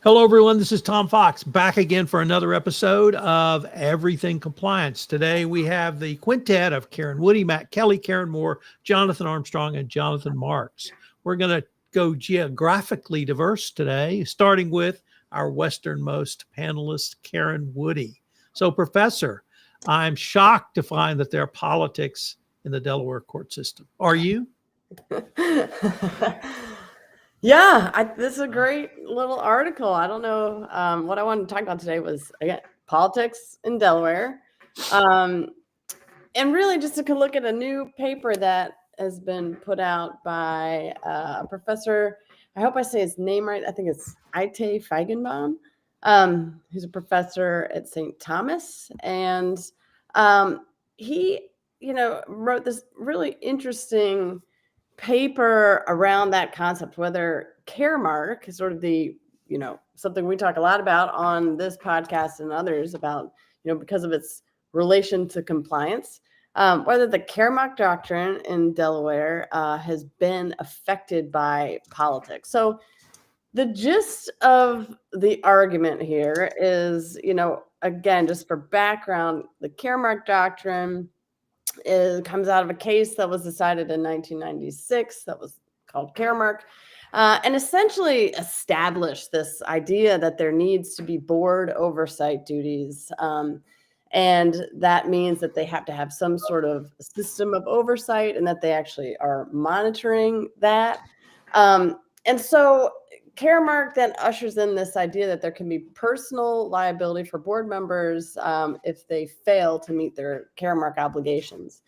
Hello, everyone. This is Tom Fox back again for another episode of Everything Compliance. Today we have the quintet of Karen Woody, Matt Kelly, Karen Moore, Jonathan Armstrong, and Jonathan Marks. We're going to go geographically diverse today, starting with our westernmost panelist, Karen Woody. So, Professor, I'm shocked to find that there are politics in the Delaware court system. Are you? This is a great little article. I don't know. What I wanted to talk about today was, again, politics in Delaware. And really just to look at a new paper that has been put out by a professor. I hope I say his name right. I think it's Ite Feigenbaum, who's a professor at St. Thomas. And he, wrote this really interesting paper around that concept, whether Caremark is sort of the, something we talk a lot about on this podcast and others about, because of its relation to compliance, whether the Caremark doctrine in Delaware has been affected by politics. So the gist of the argument here is, again, just for background, the Caremark doctrine comes out of a case that was decided in 1996 that was called Caremark, and essentially established this idea that there needs to be board oversight duties. And that means that they have to have some sort of system of oversight and that they actually are monitoring that. And so Caremark then ushers in this idea that there can be personal liability for board members if they fail to meet their Caremark obligations.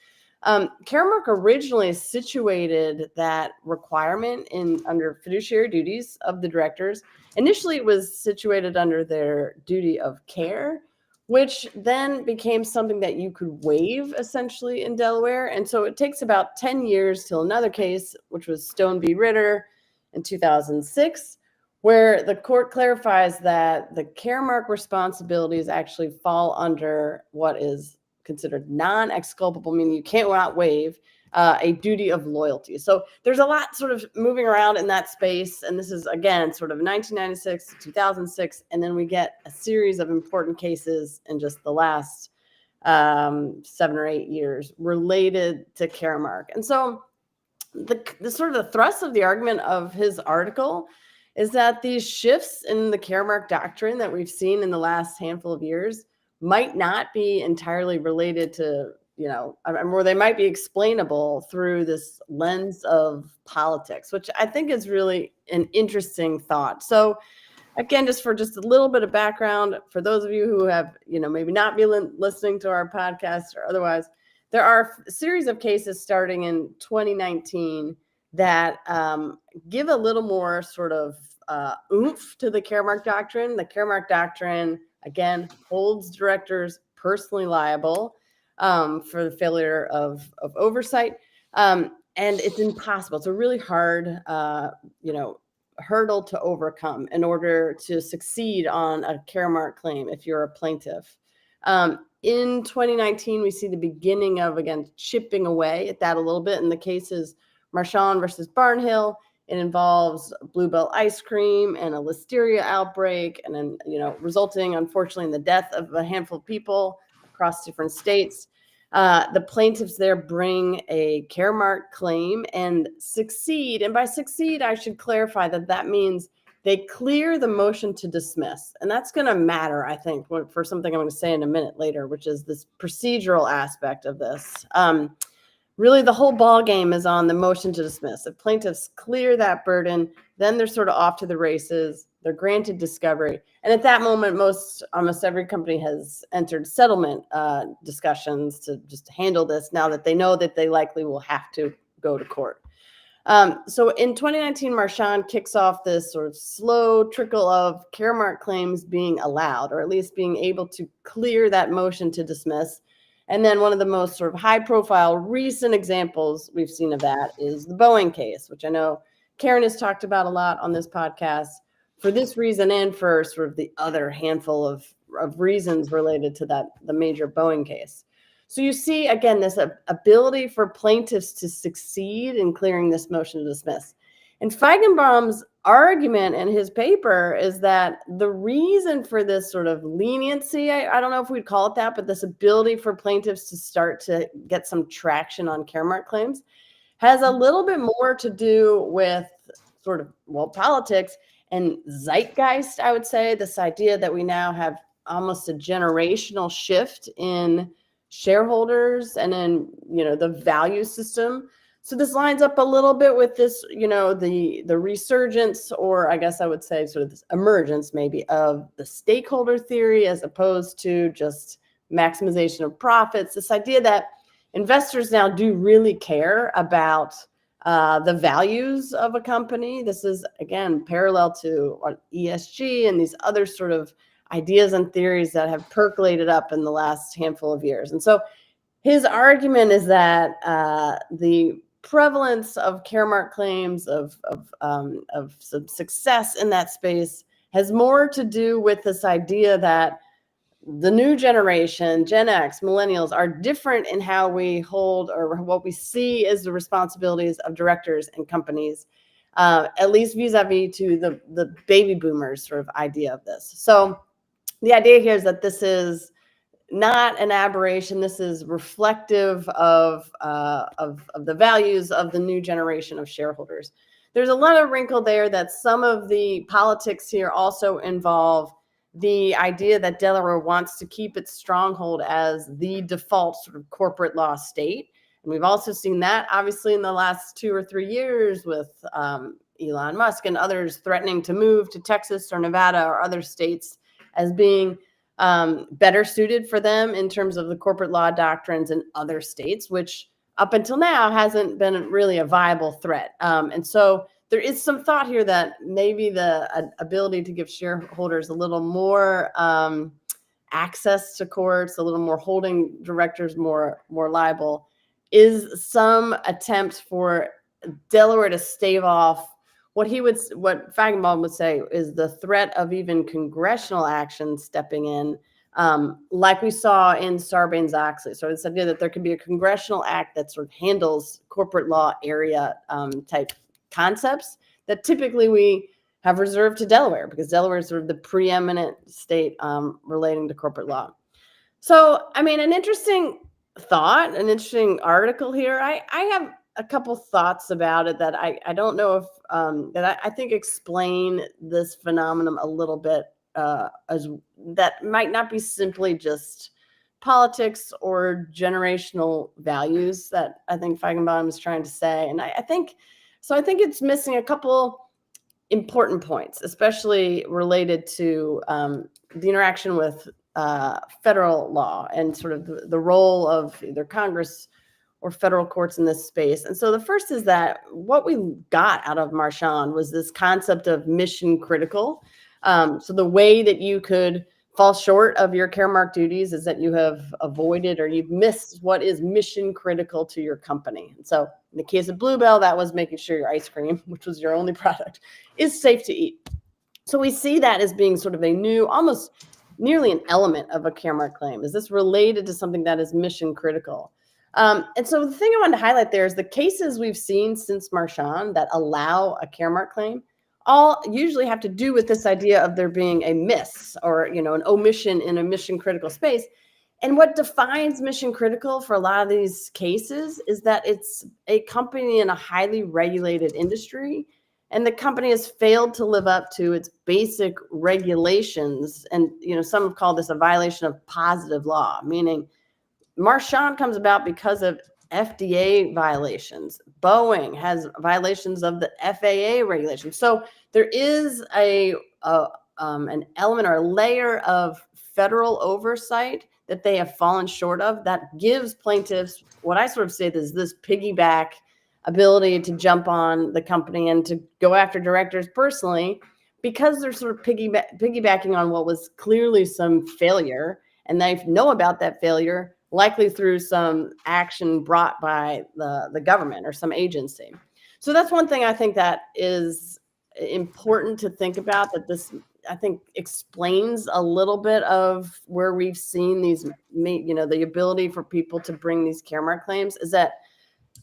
Caremark originally situated that requirement under fiduciary duties of the directors. Initially, it was situated under their duty of care, which then became something that you could waive essentially in Delaware. And so it takes about 10 years till another case, which was Stone v. Ritter in 2006, where the court clarifies that the Caremark responsibilities actually fall under what is considered non-exculpable, meaning you can't not waive a duty of loyalty. So there's a lot sort of moving around in that space. And this is, again, sort of 1996 to 2006. And then we get a series of important cases in just the last 7 or 8 years related to Caremark. And so the sort of the thrust of the argument of his article is that these shifts in the Caremark doctrine that we've seen in the last handful of years might not be entirely related to, or they might be explainable through this lens of politics, which I think is really an interesting thought. So again, just a little bit of background for those of you who have, maybe not been listening to our podcast or otherwise, there are a series of cases starting in 2019 that give a little more sort of oomph to the Caremark doctrine. The Caremark doctrine, again, holds directors personally liable for the failure of oversight. And it's impossible. It's a really hard, hurdle to overcome in order to succeed on a Caremark claim if you're a plaintiff. In 2019, we see the beginning of, again, chipping away at that a little bit in the cases Marchand versus Barnhill. It involves Bluebell ice cream and a listeria outbreak, and then, resulting, unfortunately, in the death of a handful of people across different states. The plaintiffs there bring a Caremark claim and succeed. And by succeed, I should clarify that means they clear the motion to dismiss. And that's going to matter, I think, for something I'm going to say in a minute later, which is this procedural aspect of this. Really, the whole ball game is on the motion to dismiss. If plaintiffs clear that burden, then they're sort of off to the races. They're granted discovery. And at that moment, almost every company has entered settlement discussions to just handle this now that they know that they likely will have to go to court. So in 2019, Marchand kicks off this sort of slow trickle of Caremark claims being allowed, or at least being able to clear that motion to dismiss. And then one of the most sort of high-profile recent examples we've seen of that is the Boeing case, which I know Karen has talked about a lot on this podcast for this reason and for sort of the other handful of reasons related to the major Boeing case. So you see, again, this ability for plaintiffs to succeed in clearing this motion to dismiss. And Feigenbaum's argument in his paper is that the reason for this sort of leniency, I don't know if we'd call it that, but this ability for plaintiffs to start to get some traction on Caremark claims has a little bit more to do with sort of, well, politics and zeitgeist, I would say. This idea that we now have almost a generational shift in shareholders and in, the value system. So this lines up a little bit with this, the resurgence, or I guess I would say sort of this emergence maybe of the stakeholder theory as opposed to just maximization of profits. This idea that investors now do really care about the values of a company. This is, again, parallel to ESG and these other sort of ideas and theories that have percolated up in the last handful of years. And so his argument is that the prevalence of Caremark claims, of some success in that space, has more to do with this idea that the new generation, Gen X, millennials, are different in how we hold or what we see as the responsibilities of directors and companies, at least vis-a-vis to the baby boomers sort of idea of this. So the idea here is that this is not an aberration. This is reflective of the values of the new generation of shareholders. There's a lot of wrinkle there that some of the politics here also involve the idea that Delaware wants to keep its stronghold as the default sort of corporate law state. And we've also seen that obviously in the last 2 or 3 years with Elon Musk and others threatening to move to Texas or Nevada or other states as being better suited for them in terms of the corporate law doctrines in other states, which up until now hasn't been really a viable threat. And so there is some thought here that maybe the ability to give shareholders a little more access to courts, a little more holding directors more liable, is some attempt for Delaware to stave off what Feigenbaum would say is the threat of even congressional action stepping in, like we saw in Sarbanes-Oxley. So this idea that there could be a congressional act that sort of handles corporate law area type concepts that typically we have reserved to Delaware, because Delaware is sort of the preeminent state relating to corporate law. So, I mean, an interesting thought, an interesting article here. I have a couple thoughts about it that I don't know if that I think explain this phenomenon a little bit, as that might not be simply just politics or generational values that I think Feigenbaum is trying to say. And I think it's missing a couple important points, especially related to the interaction with federal law and sort of the role of either Congress or federal courts in this space. And so the first is that what we got out of Marchand was this concept of mission critical. So the way that you could fall short of your Caremark duties is that you have avoided or you've missed what is mission critical to your company. And so in the case of Bluebell, that was making sure your ice cream, which was your only product, is safe to eat. So we see that as being sort of a new, almost nearly an element of a Caremark claim. Is this related to something that is mission critical? And so the thing I wanted to highlight there is the cases we've seen since Marchand that allow a Caremark claim all usually have to do with this idea of there being a miss or, an omission in a mission critical space. And what defines mission critical for a lot of these cases is that it's a company in a highly regulated industry, and the company has failed to live up to its basic regulations. And, some have called this a violation of positive law, meaning Marchand comes about because of FDA violations. Boeing has violations of the FAA regulations. So there is an element or a layer of federal oversight that they have fallen short of that gives plaintiffs what I sort of say is this piggyback ability to jump on the company and to go after directors personally, because they're sort of piggybacking on what was clearly some failure, and they know about that failure likely through some action brought by the government or some agency. So that's one thing I think that is important to think about, that this, I think, explains a little bit of where we've seen these, the ability for people to bring these Caremark claims, is that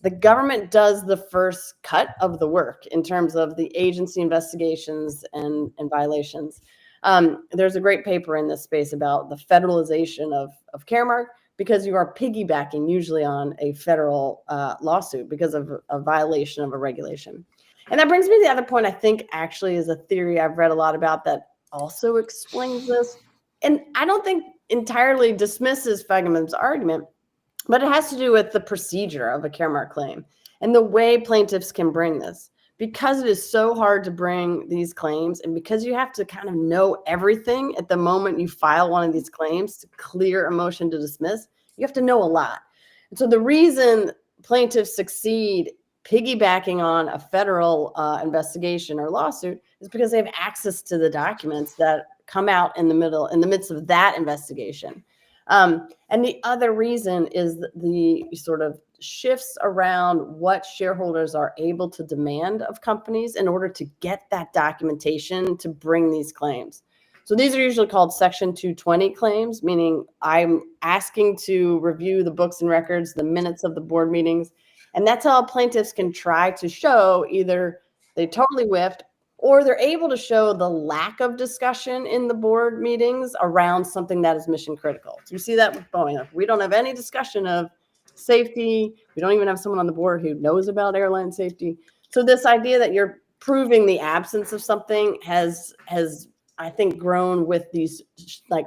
the government does the first cut of the work in terms of the agency investigations and violations. There's a great paper in this space about the federalization of Caremark, because you are piggybacking usually on a federal lawsuit because of a violation of a regulation. And that brings me to the other point I think actually is a theory I've read a lot about that also explains this. And I don't think entirely dismisses Feigenbaum's argument, but it has to do with the procedure of a Caremark claim and the way plaintiffs can bring this. Because it is so hard to bring these claims, and because you have to kind of know everything at the moment you file one of these claims to clear a motion to dismiss, you have to know a lot. And so the reason plaintiffs succeed piggybacking on a federal investigation or lawsuit is because they have access to the documents that come out in the midst of that investigation. And the other reason is the sort of shifts around what shareholders are able to demand of companies in order to get that documentation to bring these claims. So these are usually called Section 220 claims, meaning I'm asking to review the books and records, the minutes of the board meetings. And that's how plaintiffs can try to show either they totally whiffed or they're able to show the lack of discussion in the board meetings around something that is mission critical. So you see that with Boeing. We don't have any discussion of safety. We don't even have someone on the board who knows about airline safety. So this idea that you're proving the absence of something has I think grown with these like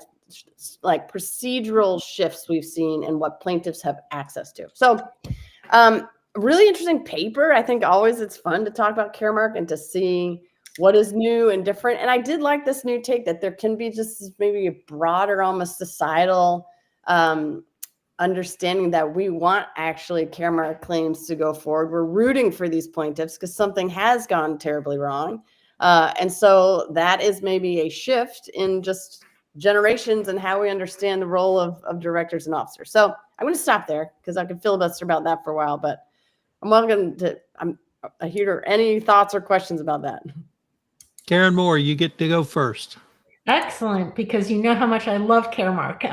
procedural shifts we've seen in what plaintiffs have access to. So really interesting paper. I think always it's fun to talk about Caremark and to see what is new and different. And I did like this new take that there can be just maybe a broader, almost societal understanding that we want actually Caremark claims to go forward. We're rooting for these plaintiffs because something has gone terribly wrong. And so that is maybe a shift in just generations and how we understand the role of directors and officers. So I'm going to stop there because I could filibuster about that for a while, but I'm here. Any thoughts or questions about that? Karen Moore, you get to go first. Excellent, because you know how much I love Caremark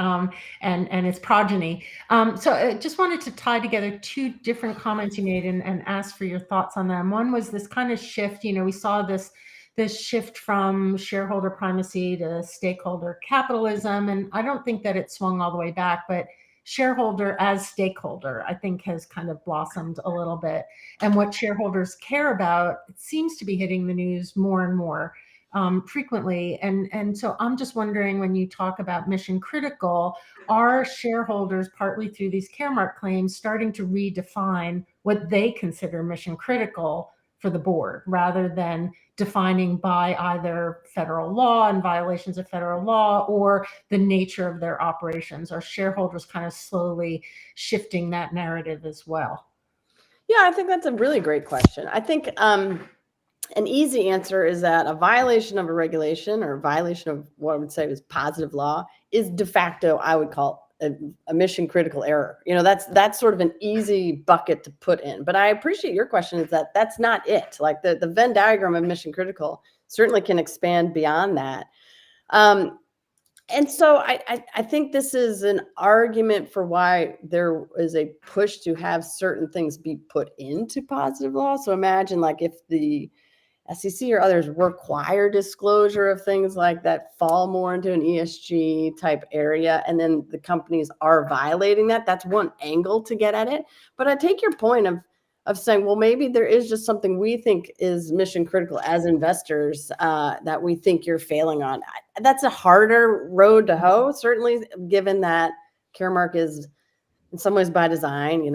and its progeny. So I just wanted to tie together two different comments you made and ask for your thoughts on them. One was this kind of shift. We saw this shift from shareholder primacy to stakeholder capitalism, and I don't think that it swung all the way back, but shareholder as stakeholder, I think, has kind of blossomed a little bit. And what shareholders care about, it seems to be hitting the news more and more frequently. And so I'm just wondering, when you talk about mission critical, are shareholders, partly through these Caremark claims, starting to redefine what they consider mission critical for the board, rather than defining by either federal law and violations of federal law or the nature of their operations? Are shareholders kind of slowly shifting that narrative as well? Yeah, I think that's a really great question. I think an easy answer is that a violation of a regulation or a violation of what I would say is positive law is de facto, I would call a mission critical error. That's sort of an easy bucket to put in. But I appreciate your question is that that's not it. Like the Venn diagram of mission critical certainly can expand beyond that. And so I think this is an argument for why there is a push to have certain things be put into positive law. So imagine like if the SEC or others require disclosure of things like that fall more into an ESG type area, and then the companies are violating that. That's one angle to get at it. But I take your point of saying, well, maybe there is just something we think is mission critical as investors that we think you're failing on. That's a harder road to hoe, certainly, given that Caremark is in some ways by design.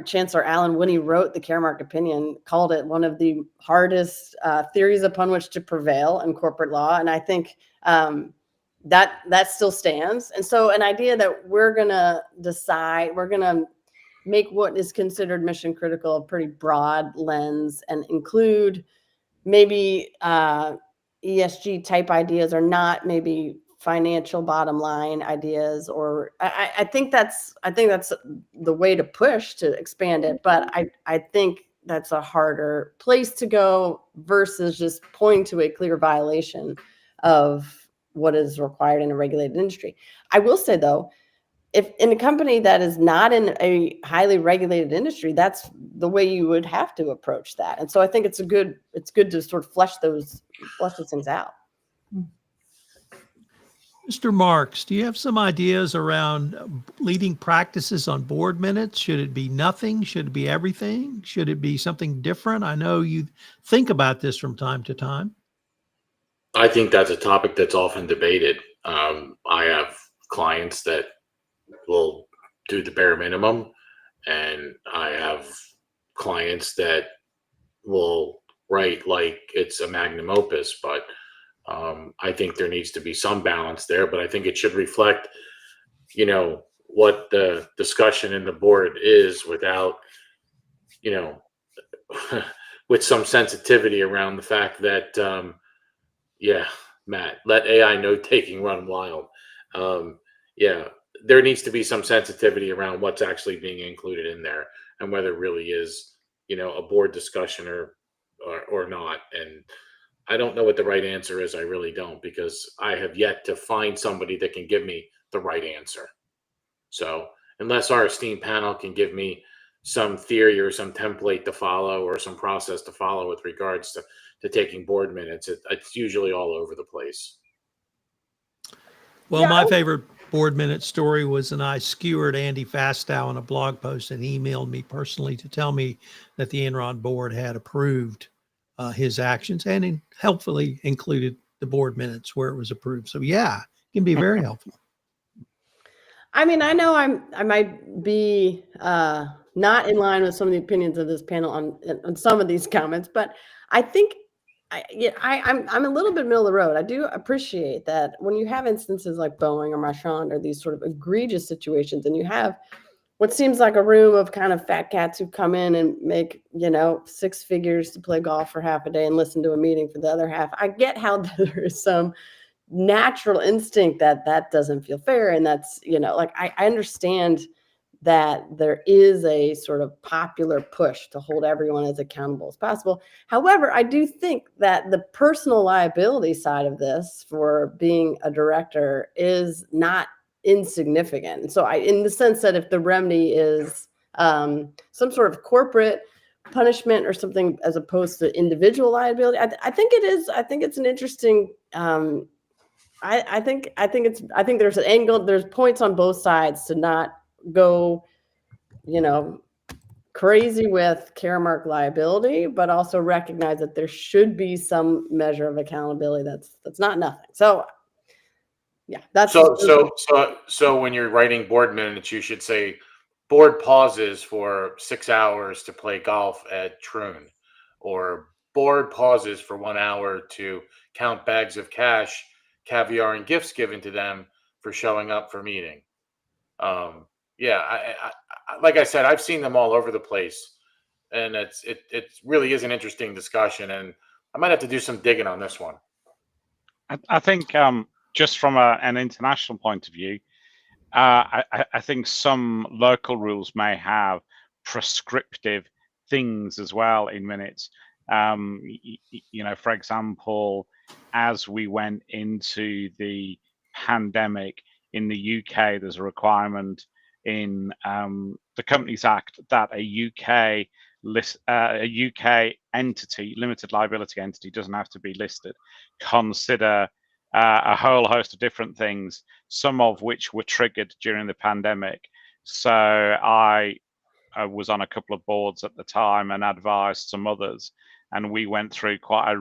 Chancellor Alan Winnie wrote the Caremark opinion, called it one of the hardest theories upon which to prevail in corporate law. And I think that still stands. And so an idea that we're going to make what is considered mission critical a pretty broad lens and include maybe ESG type ideas or not maybe financial bottom line ideas, or I think that's the way to push to expand it. But I think that's a harder place to go versus just pointing to a clear violation of what is required in a regulated industry. I will say though, if in a company that is not in a highly regulated industry, that's the way you would have to approach that. And so I think it's good to sort of flesh those things out. Mr. Marks, do you have some ideas around leading practices on board minutes? Should it be nothing? Should it be everything? Should it be something different? I know you think about this from time to time. I think that's a topic that's often debated. I have clients that will do the bare minimum, and I have clients that will write like it's a magnum opus, but I think there needs to be some balance there, but I think it should reflect, what the discussion in the board is without, with some sensitivity around the fact that, yeah, Matt, let AI note taking run wild. Yeah, there needs to be some sensitivity around what's actually being included in there and whether it really is, a board discussion or not. And I don't know what the right answer is. I really don't, because I have yet to find somebody that can give me the right answer. So unless our esteemed panel can give me some theory or some template to follow or some process to follow with regards to taking board minutes, it's usually all over the place. Well, Yeah, my favorite board minute story was when I skewered Andy Fastow on a blog post, and he emailed me personally to tell me that the Enron board had approved his actions and helpfully included the board minutes where it was approved. So yeah, it can be very helpful. I mean, I know I might be not in line with some of the opinions of this panel on some of these comments, but I think I'm a little bit middle of the road. I do appreciate that when you have instances like Boeing or Marchand or these sort of egregious situations, and you have what seems like a room of kind of fat cats who come in and make, 6 figures to play golf for half a day and listen to a meeting for the other half. I get how there is some natural instinct that doesn't feel fair. And that's, I understand that there is a sort of popular push to hold everyone as accountable as possible. However, I do think that the personal liability side of this for being a director is not insignificant. And so in the sense that if the remedy is some sort of corporate punishment or something as opposed to individual liability, I think it is. I think it's an interesting. I think there's an angle. There's points on both sides to not go, crazy with Caremark liability, but also recognize that there should be some measure of accountability. That's not nothing. So. Yeah, that's so when you're writing board minutes, you should say board pauses for 6 hours to play golf at Troon, or board pauses for 1 hour to count bags of cash, caviar, and gifts given to them for showing up for meeting. Yeah, I like I said, I've seen them all over the place, and it really is an interesting discussion, and I might have to do some digging on this one. I think just from an international point of view, I think some local rules may have prescriptive things as well in minutes. For example, as we went into the pandemic in the UK, there's a requirement in the Companies Act that a UK entity, limited liability entity, doesn't have to be listed, consider a whole host of different things, some of which were triggered during the pandemic. So I was on a couple of boards at the time and advised some others, and we went through quite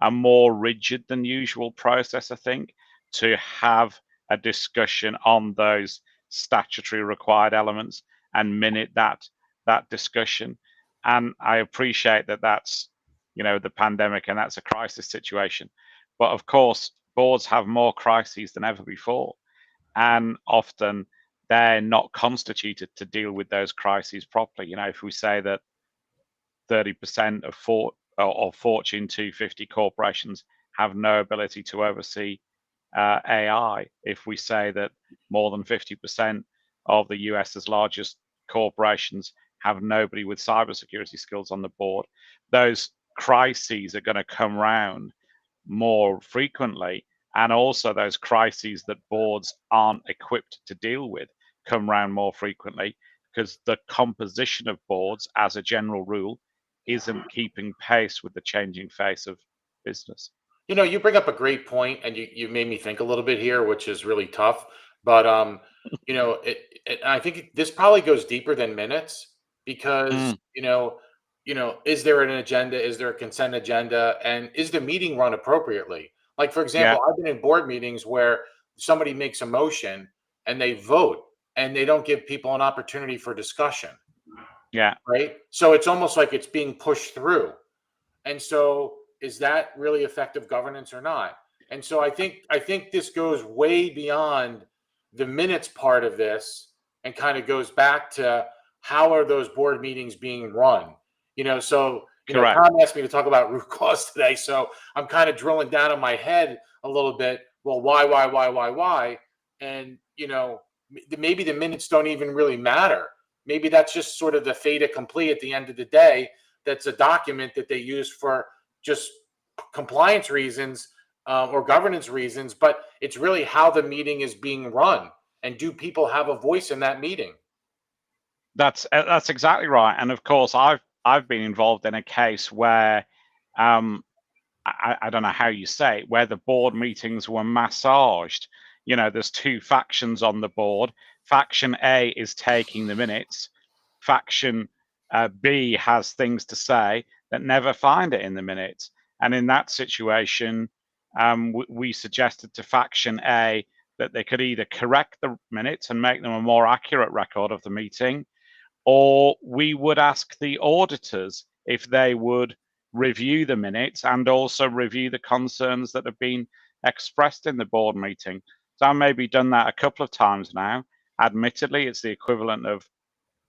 a more rigid than usual process, I think, to have a discussion on those statutory required elements and minute that discussion. And I appreciate that that's, the pandemic and that's a crisis situation. But of course, boards have more crises than ever before, and often they're not constituted to deal with those crises properly. If we say that 30% of Fortune 250 corporations have no ability to oversee AI, if we say that more than 50% of the US's largest corporations have nobody with cybersecurity skills on the board, those crises are going to come round more frequently, and also those crises that boards aren't equipped to deal with come round more frequently, because the composition of boards, as a general rule, isn't keeping pace with the changing face of business. You know, you bring up a great point, and you made me think a little bit here, which is really tough. But you know, I think this probably goes deeper than minutes because Mm. is there an agenda? Is there a consent agenda? And is the meeting run appropriately? Like, for Yeah. example, I've been in board meetings where somebody makes a motion and they vote, and they don't give people an opportunity for discussion, Yeah. right? So it's almost like it's being pushed through. And so is that really effective governance or not? And so I think this goes way beyond the minutes part of this and kind of goes back to how are those board meetings being run? So Correct. Tom asked me to talk about root cause today. So I'm kind of drilling down in my head a little bit. Well, why? And maybe the minutes don't even really matter. Maybe that's just sort of the fait accompli at the end of the day. That's a document that they use for just compliance reasons or governance reasons, but it's really how the meeting is being run. And do people have a voice in that meeting? That's exactly right. And of course, I've been involved in a case where I don't know how you say it, where the board meetings were massaged. There's two factions on the board. Faction A is taking the minutes. Faction B has things to say that never find it in the minutes. And in that situation, we suggested to Faction A that they could either correct the minutes and make them a more accurate record of the meeting, or we would ask the auditors if they would review the minutes and also review the concerns that have been expressed in the board meeting. So I've maybe done that a couple of times now. Admittedly, it's the equivalent of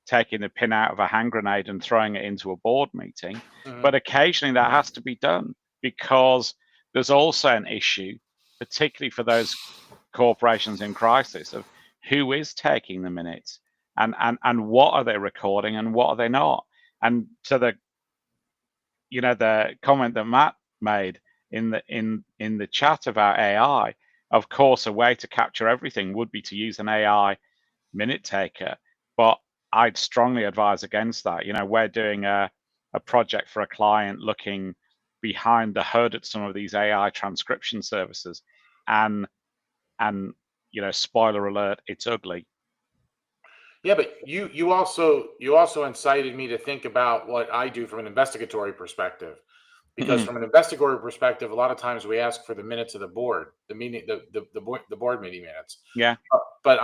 taking the pin out of a hand grenade and throwing it into a board meeting. Mhm. But occasionally that has to be done because there's also an issue, particularly for those corporations in crisis, of who is taking the minutes and what are they recording and what are they not. And to the comment that Matt made in the chat about AI, of course, a way to capture everything would be to use an AI minute taker, but I'd strongly advise against that. We're doing a project for a client looking behind the hood at some of these AI transcription services, and spoiler alert, it's ugly. Yeah, but you also incited me to think about what I do from an investigatory perspective, because from an investigatory perspective, a lot of times we ask for the minutes of the board, the meeting, the board meeting minutes. Yeah. But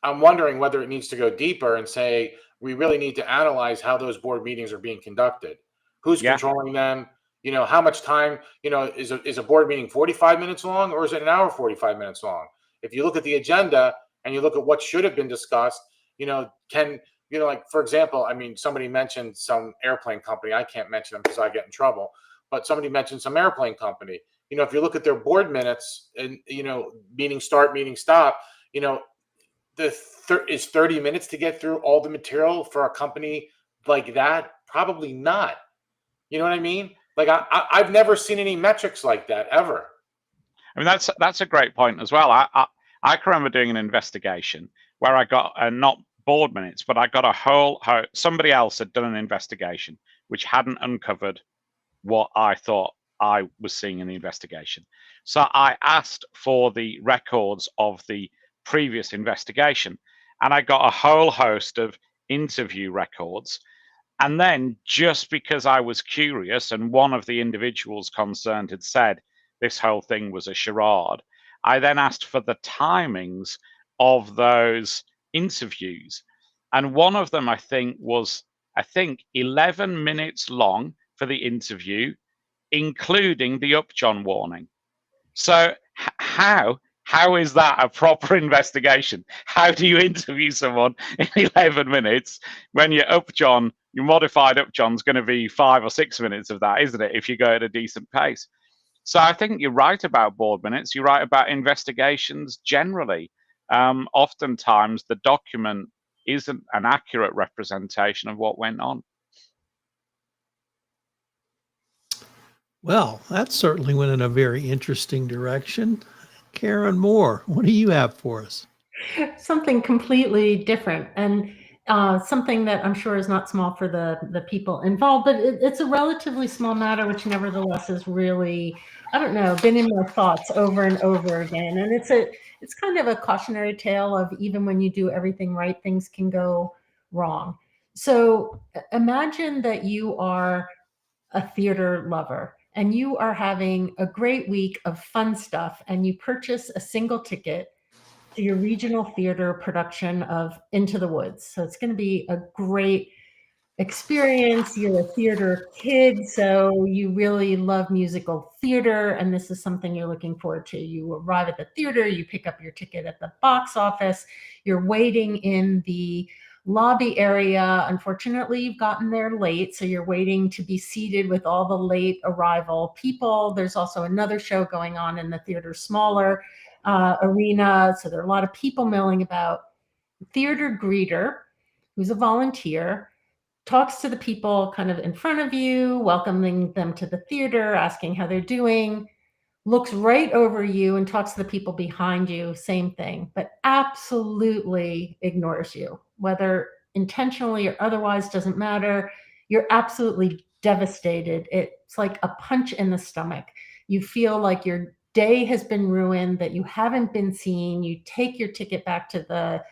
I'm wondering whether it needs to go deeper and say we really need to analyze how those board meetings are being conducted, who's Yeah. controlling them. How much time. Is a board meeting 45 minutes long, or is it an hour 45 minutes long? If you look at the agenda and you look at what should have been discussed, like, for example, somebody mentioned some airplane company. I can't mention them because I get in trouble, but somebody mentioned some airplane company. If you look at their board minutes and, meeting start, meeting stop, is 30 minutes to get through all the material for a company like that? Probably not. You know what I mean? Like, I've never seen any metrics like that ever. That's a great point as well. I can remember doing an investigation where I got not board minutes, but I got somebody else had done an investigation which hadn't uncovered what I thought I was seeing in the investigation. So I asked for the records of the previous investigation, and I got a whole host of interview records. And then, just because I was curious, and one of the individuals concerned had said this whole thing was a charade, I then asked for the timings of those interviews. And one of them, I think, was 11 minutes long for the interview, including the Upjohn warning. So how is that a proper investigation? How do you interview someone in 11 minutes when your modified Upjohn's going to be 5 or 6 minutes of that, isn't it, if you go at a decent pace? So I think you're right about board minutes. You're right about investigations generally. Oftentimes the document isn't an accurate representation of what went on. Well, that certainly went in a very interesting direction. Karen Moore, what do you have for us? something completely different, and something that I'm sure is not small for the people involved, but it's a relatively small matter, which nevertheless has really, I don't know, been in my thoughts over and over again. And it's kind of a cautionary tale of even when you do everything right, things can go wrong. So imagine that you are a theater lover and you are having a great week of fun stuff, and you purchase a single ticket to your regional theater production of Into the Woods. So it's going to be a great experience. You're a theater kid, so you really love musical theater, and this is something you're looking forward to. You arrive at the theater, you pick up your ticket at the box office, you're waiting in the lobby area. Unfortunately, you've gotten there late, so you're waiting to be seated with all the late arrival people. There's also another show going on in the theater, smaller arena, so there are a lot of people milling about. Theater greeter, who's a volunteer, talks to the people kind of in front of you, welcoming them to the theater, asking how they're doing, looks right over you and talks to the people behind you, same thing, but absolutely ignores you, whether intentionally or otherwise, doesn't matter. You're absolutely devastated. It's like a punch in the stomach. You feel like your day has been ruined, that you haven't been seen. You take your ticket back to the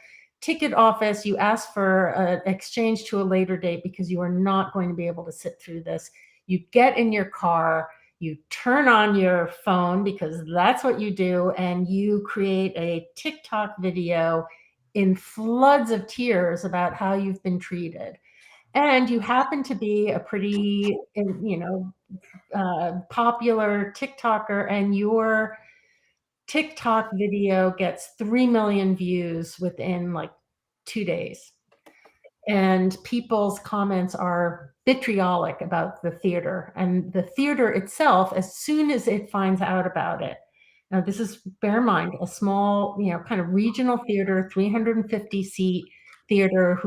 ticket office, you ask for an exchange to a later date because you are not going to be able to sit through this. You get in your car, you turn on your phone because that's what you do, and you create a TikTok video in floods of tears about how you've been treated. And you happen to be a pretty, popular TikToker, and your TikTok video gets 3 million views within like 2 days. And people's comments are vitriolic about the theater, and the theater itself, as soon as it finds out about it. Now, this is, bear in mind, a small, kind of regional theater, 350 seat theater,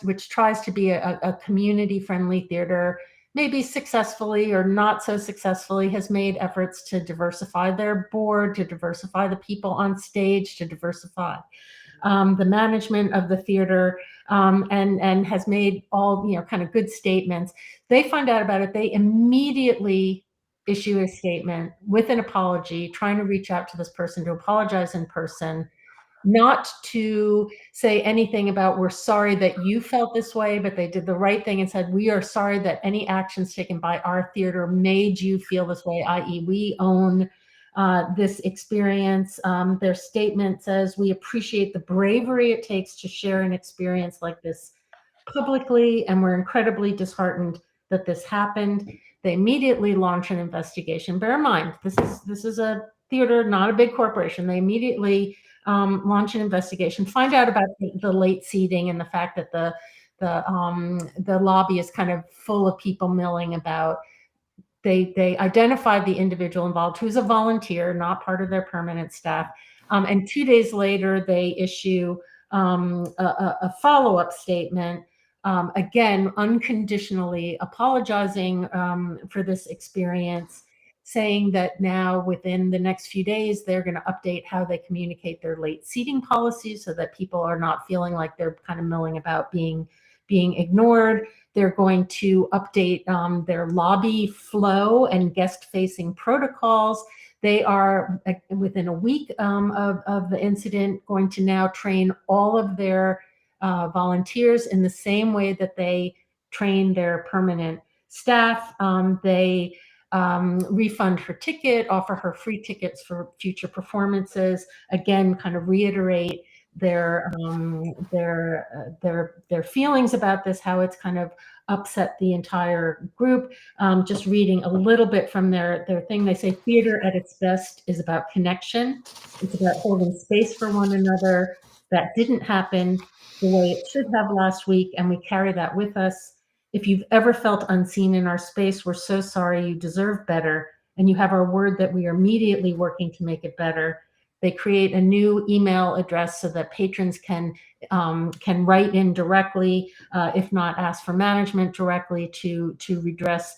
which tries to be a community friendly theater, maybe successfully or not so successfully, has made efforts to diversify their board, to diversify the people on stage, to diversify the management of the theater, and has made all, kind of good statements. They find out about it. They immediately issue a statement with an apology, trying to reach out to this person to apologize in person, not to say anything about, we're sorry that you felt this way, but they did the right thing and said, we are sorry that any actions taken by our theater made you feel this way, i.e. we own this experience. Their statement says, we appreciate the bravery it takes to share an experience like this publicly, and we're incredibly disheartened that this happened. They immediately launch an investigation. Bear in mind, this is a theater, not a big corporation. They immediately launch an investigation, find out about the late seating and the fact that the lobby is kind of full of people milling about. They identified the individual involved, who's a volunteer, not part of their permanent staff. And 2 days later, they issue a follow-up statement, again, unconditionally apologizing for this experience, saying that now within the next few days, they're going to update how they communicate their late seating policies so that people are not feeling like they're kind of milling about being ignored. They're going to update their lobby flow and guest-facing protocols. They are, within a week of the incident, going to now train all of their volunteers in the same way that they train their permanent staff. They refund her ticket, offer her free tickets for future performances. Again, kind of reiterate their feelings about this, how it's kind of upset the entire group. Just reading a little bit from their thing, they say theater at its best is about connection. It's about holding space for one another. That didn't happen the way it should have last week, and we carry that with us. If you've ever felt unseen in our space, we're so sorry. You deserve better, and you have our word that we are immediately working to make it better. They create a new email address so that patrons can write in directly, if not ask for management directly to redress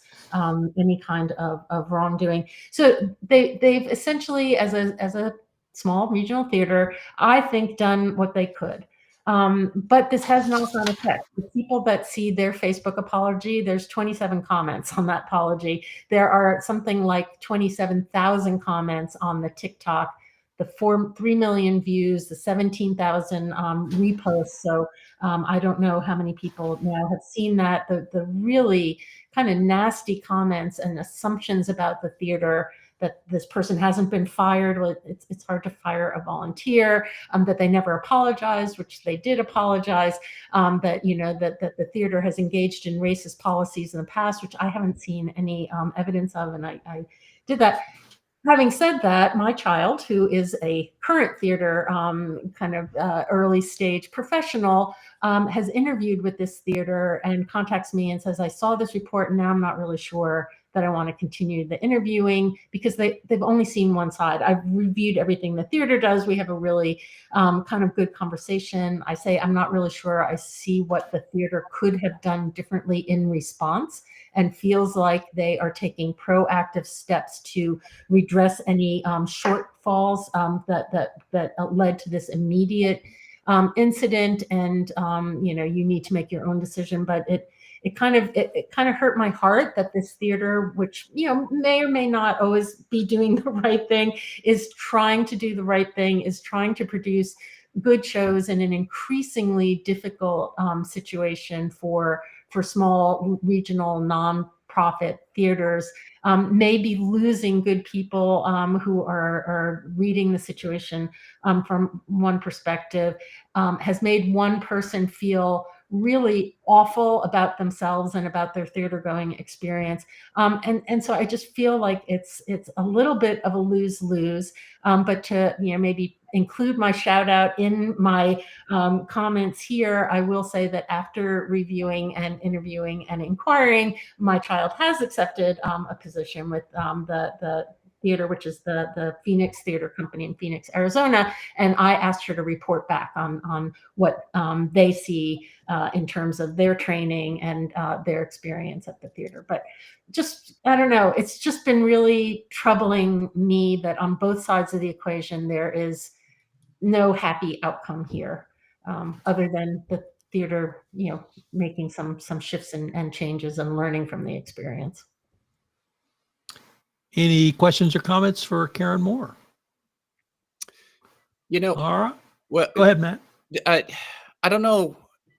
any kind of wrongdoing. So they've essentially, as a small regional theater, I think, done what they could. But this has knock-on effect. The people that see their Facebook apology, there's 27 comments on that apology. There are something like 27,000 comments on the TikTok, the 3 million views, the 17,000 reposts. So I don't know how many people now have seen that. The really kind of nasty comments and assumptions about the theater, that this person hasn't been fired. Well, it's hard to fire a volunteer, that they never apologized, which they did apologize, that, that the theater has engaged in racist policies in the past, which I haven't seen any evidence of, and I did that. Having said that, my child, who is a current theater early stage professional, has interviewed with this theater and contacts me and says, I saw this report and now I'm not really sure that I want to continue the interviewing, because they've only seen one side. I've reviewed everything the theater does. We have a really kind of good conversation. I say, I'm not really sure I see what the theater could have done differently in response, and feels like they are taking proactive steps to redress any shortfalls that led to this immediate incident. And you need to make your own decision. But it kind of hurt my heart that this theater, which may or may not always be doing the right thing, is trying to do the right thing, is trying to produce good shows in an increasingly difficult situation for small regional nonprofit theaters, may be losing good people who are reading the situation from one perspective, has made one person feel really awful about themselves and about their theater going experience. And so I just feel like it's a little bit of a lose-lose, but to maybe include my shout out in my comments here, I will say that after reviewing and interviewing and inquiring, my child has accepted a position with the theater, which is the Phoenix Theater Company in Phoenix, Arizona. And I asked her to report back on what they see in terms of their training and their experience at the theater. But I don't know, it's just been really troubling me that on both sides of the equation, there is no happy outcome here, other than the theater, making some shifts and changes and learning from the experience. Any questions or comments for Karen Moore? All right. Well, Go ahead, Matt. I don't know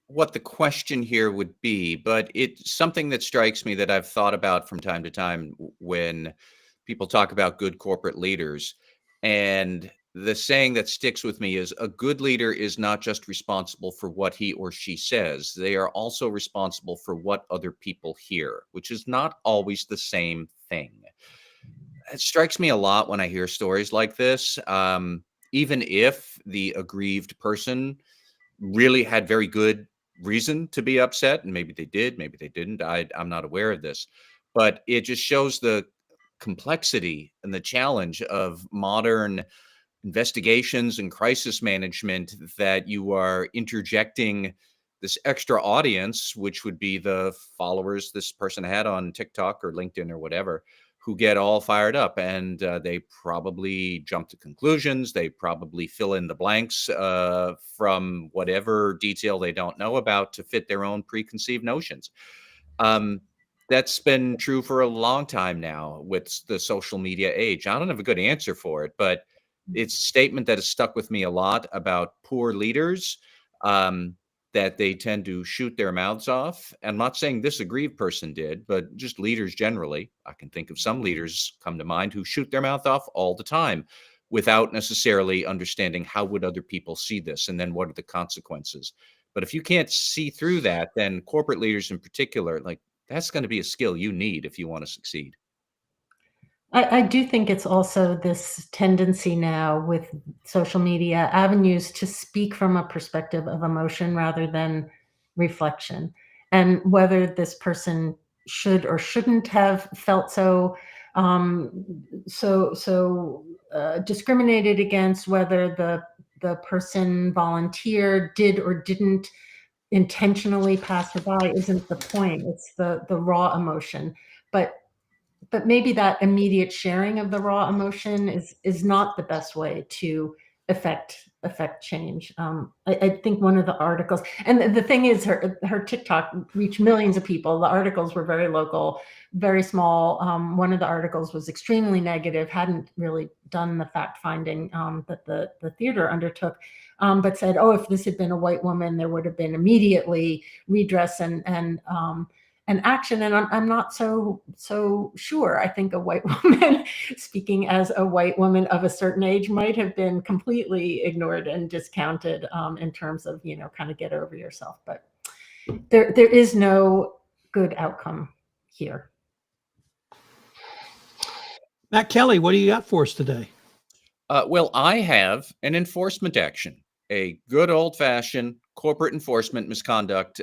what the question here would be, but it's something that strikes me that I've thought about from time to time when people talk about good corporate leaders. And the saying that sticks with me is, a good leader is not just responsible for what he or she says. They are also responsible for what other people hear, which is not always the same thing. It strikes me a lot when I hear stories like this, even if the aggrieved person really had very good reason to be upset, and maybe they did, maybe they didn't. I'm not aware of this, but it just shows the complexity and the challenge of modern investigations and crisis management, that you are interjecting this extra audience, which would be the followers this person had on TikTok or LinkedIn or whatever, who get all fired up, and they probably jump to conclusions. They probably fill in the blanks from whatever detail they don't know about to fit their own preconceived notions. That's been true for a long time now with the social media age. I don't have a good answer for it, but it's a statement that has stuck with me a lot about poor leaders, that they tend to shoot their mouths off. I'm not saying this aggrieved person did, but just leaders generally. I can think of some leaders come to mind who shoot their mouth off all the time without necessarily understanding how would other people see this, and then what are the consequences. But if you can't see through that, then corporate leaders in particular, like, that's going to be a skill you need if you want to succeed. I do think it's also this tendency now with social media avenues to speak from a perspective of emotion rather than reflection, and whether this person should or shouldn't have felt so discriminated against, whether the person volunteered, did or didn't intentionally pass it by, isn't the point. It's the raw emotion. But but maybe that immediate sharing of the raw emotion is not the best way to affect change. I think one of the articles, and the thing is, her TikTok reached millions of people. The articles were very local, very small. One of the articles was extremely negative, hadn't really done the fact finding that the theater undertook, but said, oh, if this had been a white woman, there would have been immediately redress and action. And I'm not so sure. I think a white woman, speaking as a white woman of a certain age, might have been completely ignored and discounted in terms of, kind of get over yourself. But there is no good outcome here. Matt Kelly, what do you got for us today? Well, I have an enforcement action, a good old-fashioned corporate enforcement misconduct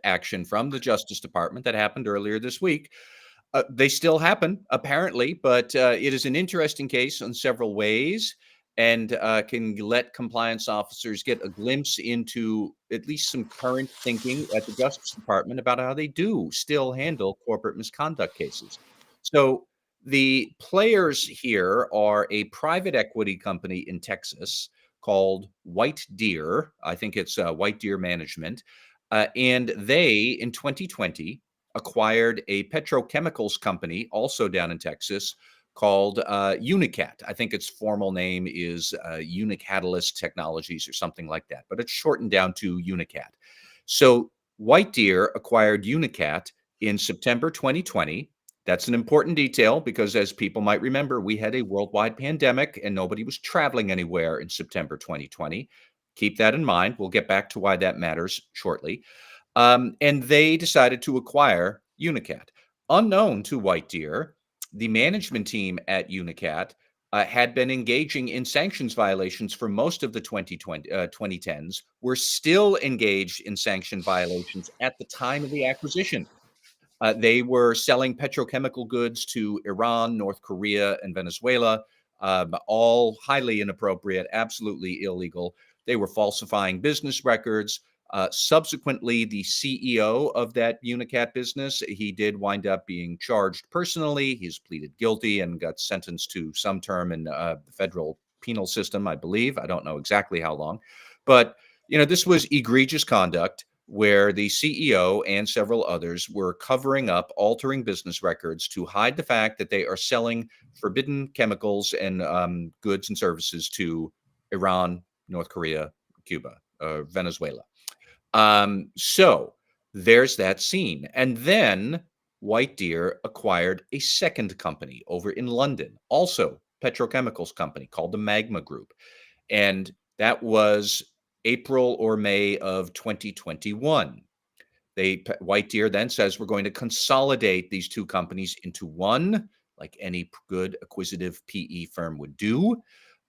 action from the Justice Department that happened earlier this week. They still happen, apparently, but it is an interesting case in several ways and can let compliance officers get a glimpse into at least some current thinking at the Justice Department about how they do still handle corporate misconduct cases. So the players here are a private equity company in Texas called White Deer. I think it's White Deer Management. And they, in 2020, acquired a petrochemicals company also down in Texas called Unicat. I think its formal name is Unicatalyst Technologies or something like that, but it's shortened down to Unicat. So White Deer acquired Unicat in September 2020. That's an important detail because, as people might remember, we had a worldwide pandemic and nobody was traveling anywhere in September 2020. Keep that in mind. We'll get back to why that matters shortly. And they decided to acquire Unicat. Unknown to White Deer, the management team at Unicat had been engaging in sanctions violations for most of the 2010s, were still engaged in sanction violations at the time of the acquisition. They were selling petrochemical goods to Iran, North Korea, and Venezuela, all highly inappropriate, absolutely illegal. They were falsifying business records. Subsequently, the CEO of that Unicat business, he did wind up being charged personally. He's pleaded guilty and got sentenced to some term in the federal penal system, I believe. I don't know exactly how long. But, this was egregious conduct where the CEO and several others were covering up, altering business records to hide the fact that they are selling forbidden chemicals and goods and services to Iran, North Korea, Cuba, Venezuela. So there's that scene. And then White Deer acquired a second company over in London, also petrochemicals company called the Magma Group. And that was April or May of 2021. White Deer then says we're going to consolidate these two companies into one, like any good acquisitive PE firm would do.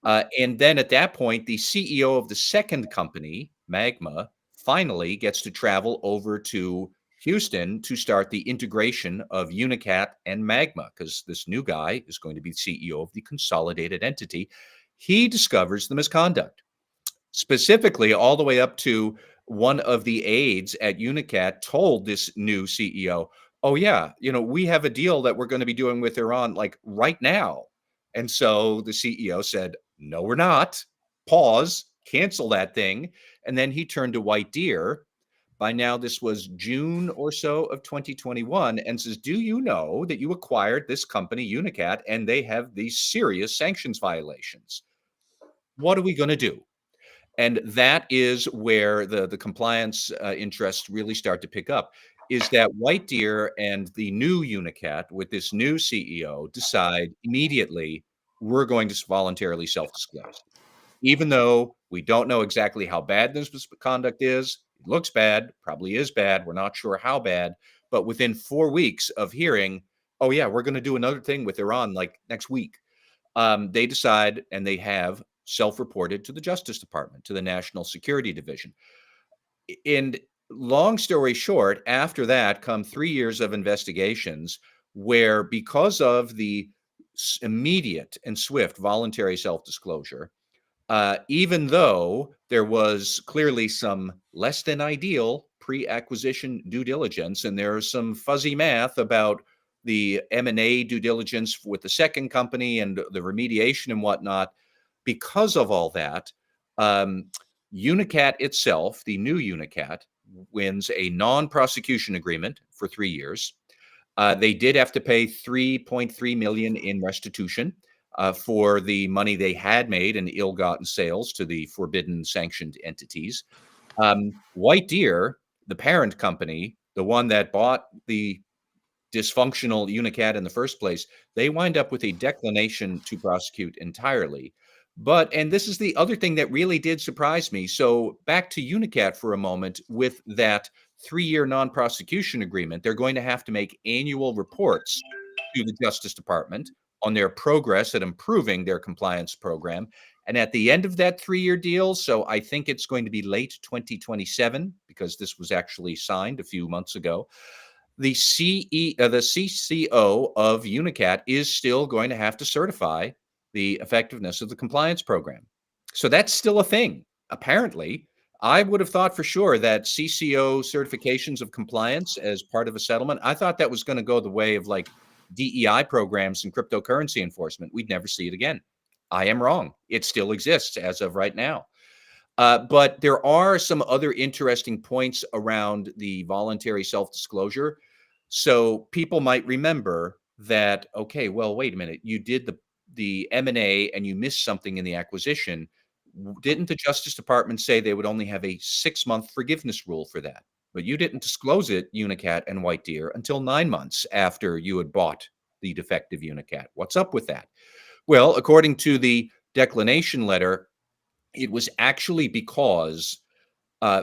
And then at that point, the CEO of the second company, Magma, finally gets to travel over to Houston to start the integration of Unicat and Magma, because this new guy is going to be CEO of the consolidated entity. He discovers the misconduct. Specifically, all the way up to one of the aides at Unicat told this new CEO, oh, yeah, we have a deal that we're going to be doing with Iran like right now. And so the CEO said, no, we're not. Pause, cancel that thing. And then he turned to White Deer. By now, this was June or so of 2021, and says, do you know that you acquired this company, Unicat, and they have these serious sanctions violations? What are we going to do? And that is where the compliance interests really start to pick up, is that White Deer and the new Unicat with this new CEO decide immediately, we're going to voluntarily self-disclose. Even though we don't know exactly how bad this misconduct is, it looks bad, probably is bad, we're not sure how bad, but within 4 weeks of hearing, oh yeah, we're going to do another thing with Iran like next week, they decide, and they have self-reported to the Justice Department, to the National Security Division. And long story short, after that come 3 years of investigations where, because of the immediate and swift voluntary self-disclosure, even though there was clearly some less than ideal pre-acquisition due diligence, and there's some fuzzy math about the M&A due diligence with the second company and the remediation and whatnot. Because of all that, Unicat itself, the new Unicat, wins a non-prosecution agreement for 3 years. They did have to pay $3.3 million in restitution for the money they had made in ill-gotten sales to the forbidden sanctioned entities. White Deer, the parent company, the one that bought the dysfunctional Unicat in the first place, they wind up with a declination to prosecute entirely. But, and this is the other thing that really did surprise me. So back to Unicat for a moment. With that 3-year non-prosecution agreement, they're going to have to make annual reports to the Justice Department on their progress at improving their compliance program. And at the end of that 3-year deal, so I think it's going to be late 2027, because this was actually signed a few months ago, the CCO of Unicat is still going to have to certify the effectiveness of the compliance program. So that's still a thing. Apparently, I would have thought for sure that CCO certifications of compliance as part of a settlement, I thought that was going to go the way of like DEI programs and cryptocurrency enforcement. We'd never see it again. I am wrong. It still exists as of right now. But there are some other interesting points around the voluntary self-disclosure. So people might remember that, okay, well, wait a minute, you did the M&A and you missed something in the acquisition. Didn't the Justice Department say they would only have a 6-month forgiveness rule for that? But you didn't disclose it, Unicat and White Deer, until 9 months after you had bought the defective Unicat. What's up with that? Well, according to the declination letter, it was actually because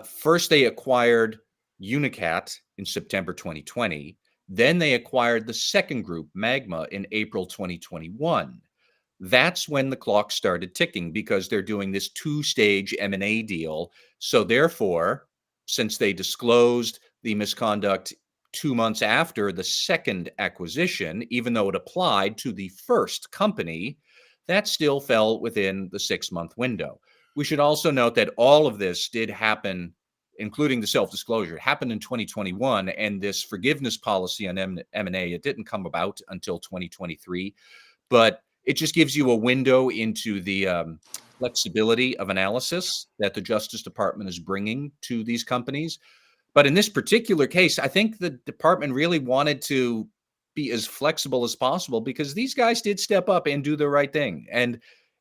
first they acquired Unicat in September 2020. Then they acquired the second group, Magma, in April 2021. That's when the clock started ticking, because they're doing this 2-stage M&A deal. So therefore, since they disclosed the misconduct 2 months after the second acquisition, even though it applied to the first company, that still fell within the 6-month window. We should also note that all of this did happen, including the self-disclosure, happened in 2021, and this forgiveness policy on M&A, it didn't come about until 2023, but it just gives you a window into the flexibility of analysis that the Justice Department is bringing to these companies. But in this particular case, I think the department really wanted to be as flexible as possible, because these guys did step up and do the right thing. And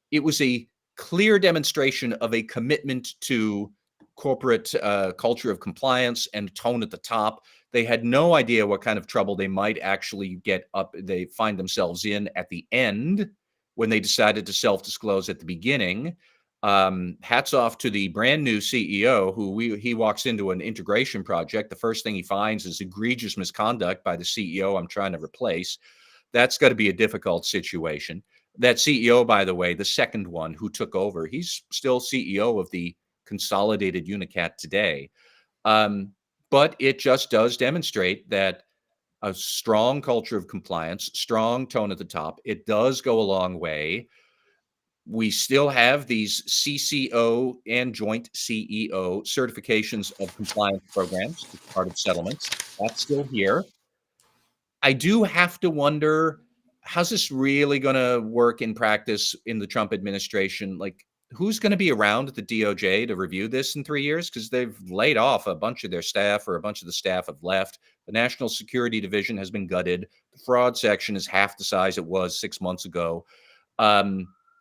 it was a clear demonstration of a commitment to corporate culture of compliance and tone at the top. They had no idea what kind of trouble they might actually they find themselves in at the end when they decided to self-disclose at the beginning. Hats off to the brand new CEO he walks into an integration project. The first thing he finds is egregious misconduct by the CEO I'm trying to replace. That's got to be a difficult situation. That CEO, by the way, the second one who took over, he's still CEO of the consolidated Unicat today. But it just does demonstrate that a strong culture of compliance, strong tone at the top, it does go a long way. We still have these CCO and joint CEO certifications of compliance programs as part of settlements. That's still here. I do have to wonder, how's this really going to work in practice in the Trump administration? Like, who's going to be around at the DOJ to review this in 3 years? Because they've laid off a bunch of their staff, or a bunch of the staff have left. The National Security Division has been gutted. The fraud section is half the size it was 6 months ago.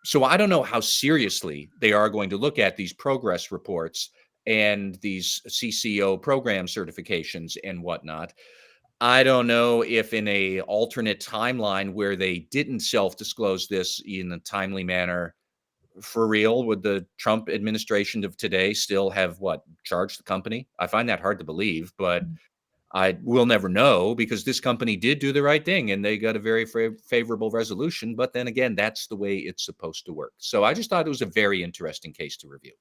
So I don't know how seriously they are going to look at these progress reports and these CCO program certifications and whatnot. I don't know if in a alternate timeline where they didn't self-disclose this in a timely manner, for real, would the Trump administration of today still have charged the company? I find that hard to believe, but I will never know, because this company did do the right thing and they got a very favorable resolution. But then again, that's the way it's supposed to work. So I just thought it was a very interesting case to review.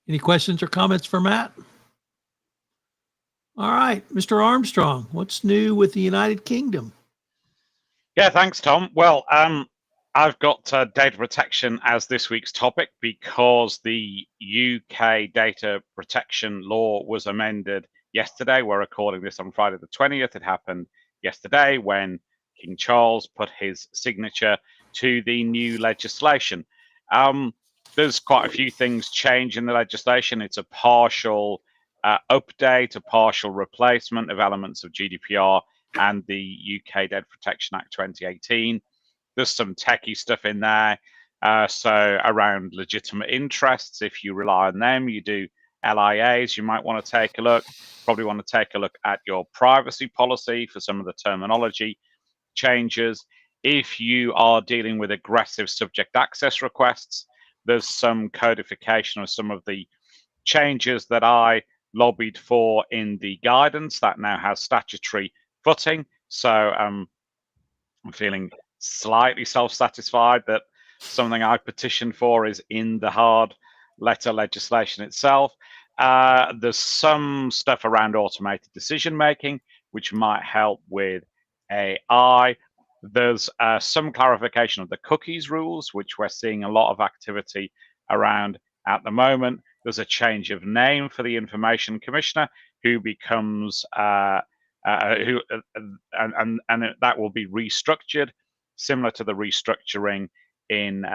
Any questions or comments for Matt? All right, Mr. Armstrong, what's new with the United Kingdom? Yeah, thanks, Tom. Well, I've got data protection as this week's topic, because the UK data protection law was amended yesterday. We're recording this on Friday the 20th. It happened yesterday when King Charles put his signature to the new legislation. There's quite a few things change in the legislation. It's a partial update, a partial replacement of elements of GDPR and the UK Data Protection Act 2018. There's some techie stuff in there. So around legitimate interests, if you rely on them, you do LIAs, you might want to take a look. Probably want to take a look at your privacy policy for some of the terminology changes. If you are dealing with aggressive subject access requests, there's some codification of some of the changes that I lobbied for in the guidance that now has statutory footing. So I'm feeling slightly self-satisfied that something I petitioned for is in the hard letter legislation itself. There's some stuff around automated decision making, which might help with AI. There's some clarification of the cookies rules, which we're seeing a lot of activity around at the moment. There's a change of name for the information commissioner, who becomes and that will be restructured, similar to the restructuring in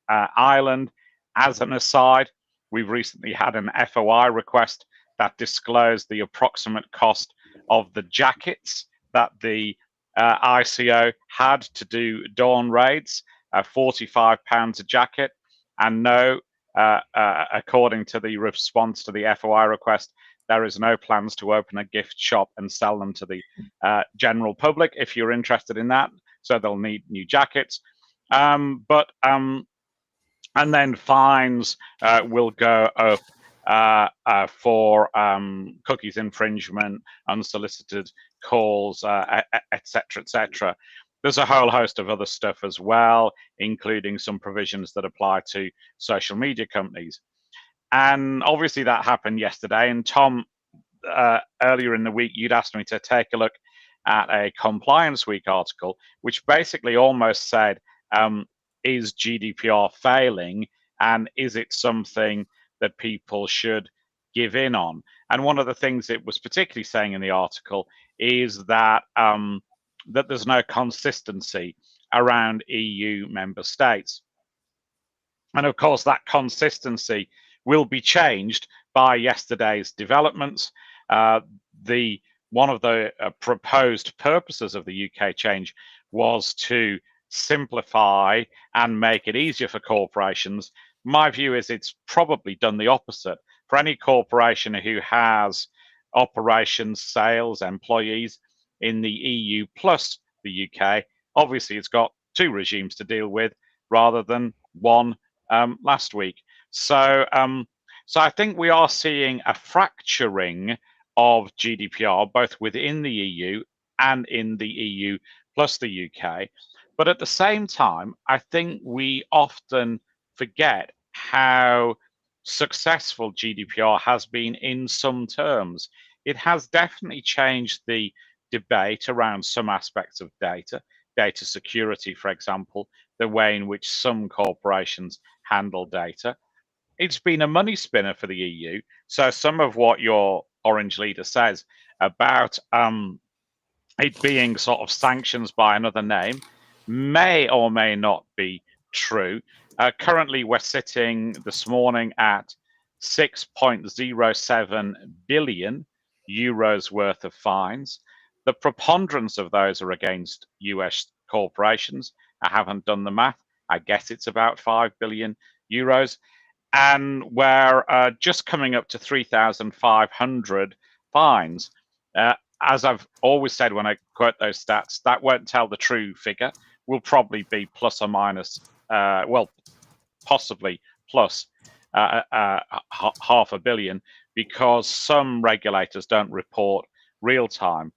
Ireland. As an aside, we've recently had an FOI request that disclosed the approximate cost of the jackets that the ICO had to do dawn raids, £45 a jacket. And no, according to the response to the FOI request, there is no plans to open a gift shop and sell them to the general public if you're interested in that. So they'll need new jackets. And then fines will go up for cookies infringement, unsolicited calls, etc., etc. There's a whole host of other stuff as well, including some provisions that apply to social media companies. And obviously that happened yesterday. And Tom, earlier in the week, you'd asked me to take a look at a Compliance Week article, which basically almost said, is GDPR failing, and is it something that people should give in on? And one of the things it was particularly saying in the article is that that there's no consistency around EU member states. And of course, that consistency will be changed by yesterday's developments. One of the proposed purposes of the UK change was to simplify and make it easier for corporations. My view is it's probably done the opposite. For any corporation who has operations, sales, employees in the EU plus the UK, obviously it's got two regimes to deal with rather than one last week. So I think we are seeing a fracturing of GDPR, both within the EU and in the EU plus the UK. But at the same time, I think we often forget how successful GDPR has been in some terms. It has definitely changed the debate around some aspects of data security, for example, the way in which some corporations handle data. It's been a money spinner for the EU. So some of what your Orange leader says about it being sort of sanctions by another name may or may not be true. Currently, we're sitting this morning at 6.07 billion euros worth of fines. The preponderance of those are against US corporations. I haven't done the math. I guess it's about 5 billion euros. And we're just coming up to 3,500 fines. As I've always said when I quote those stats, that won't tell the true figure. Will probably be plus or minus, possibly plus half a billion, because some regulators don't report real time.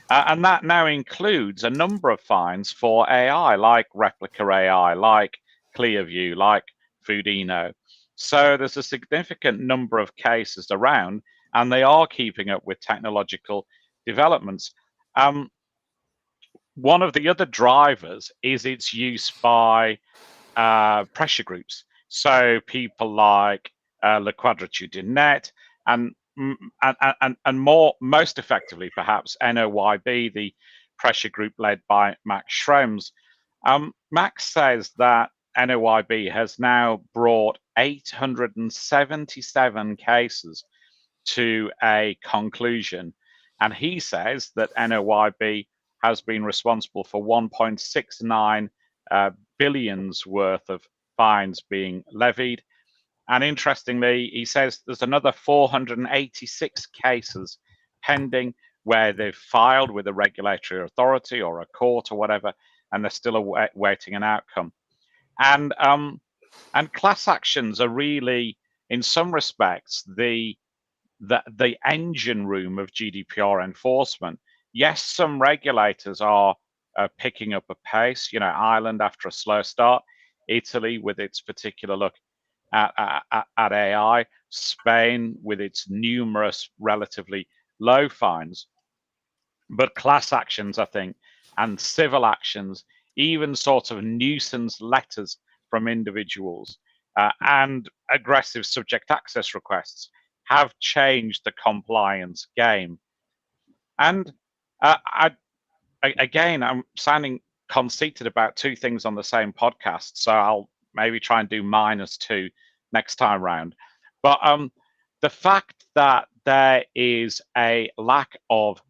And that now includes a number of fines for AI, like Replica AI, like Clearview, like Foodino. So there's a significant number of cases around, and they are keeping up with technological developments. One of the other drivers is its use by pressure groups. So people like La Quadrature du Net, and and most effectively, perhaps, NOYB, the pressure group led by Max Schrems. Max says that NOYB has now brought 877 cases to a conclusion. And he says that NOYB has been responsible for 1.69 billions worth of fines being levied. And interestingly, he says there's another 486 cases pending where they've filed with a regulatory authority or a court or whatever, and they're still awaiting an outcome. And class actions are really, in some respects, the engine room of GDPR enforcement. Yes, some regulators are picking up a pace. You know, Ireland after a slow start, Italy with its particular look at AI, Spain with its numerous relatively low fines. But class actions, I think, and civil actions, even sort of nuisance letters from individuals and aggressive subject access requests have changed the compliance game. And again, I'm sounding conceited about two things on the same podcast, so I'll maybe try and do -2 next time round. But the fact that there is a lack of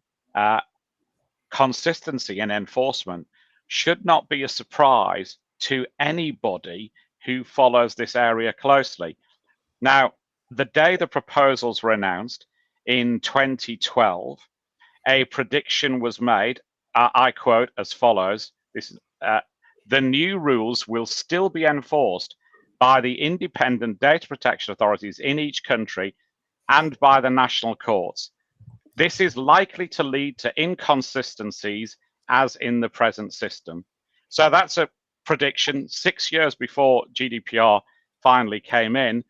consistency in enforcement should not be a surprise to anybody who follows this area closely. Now, the day the proposals were announced in 2012, a prediction was made, I quote as follows, this is, the new rules will still be enforced by the independent data protection authorities in each country and by the national courts. This is likely to lead to inconsistencies as in the present system. So that's a prediction 6 years before GDPR finally came in,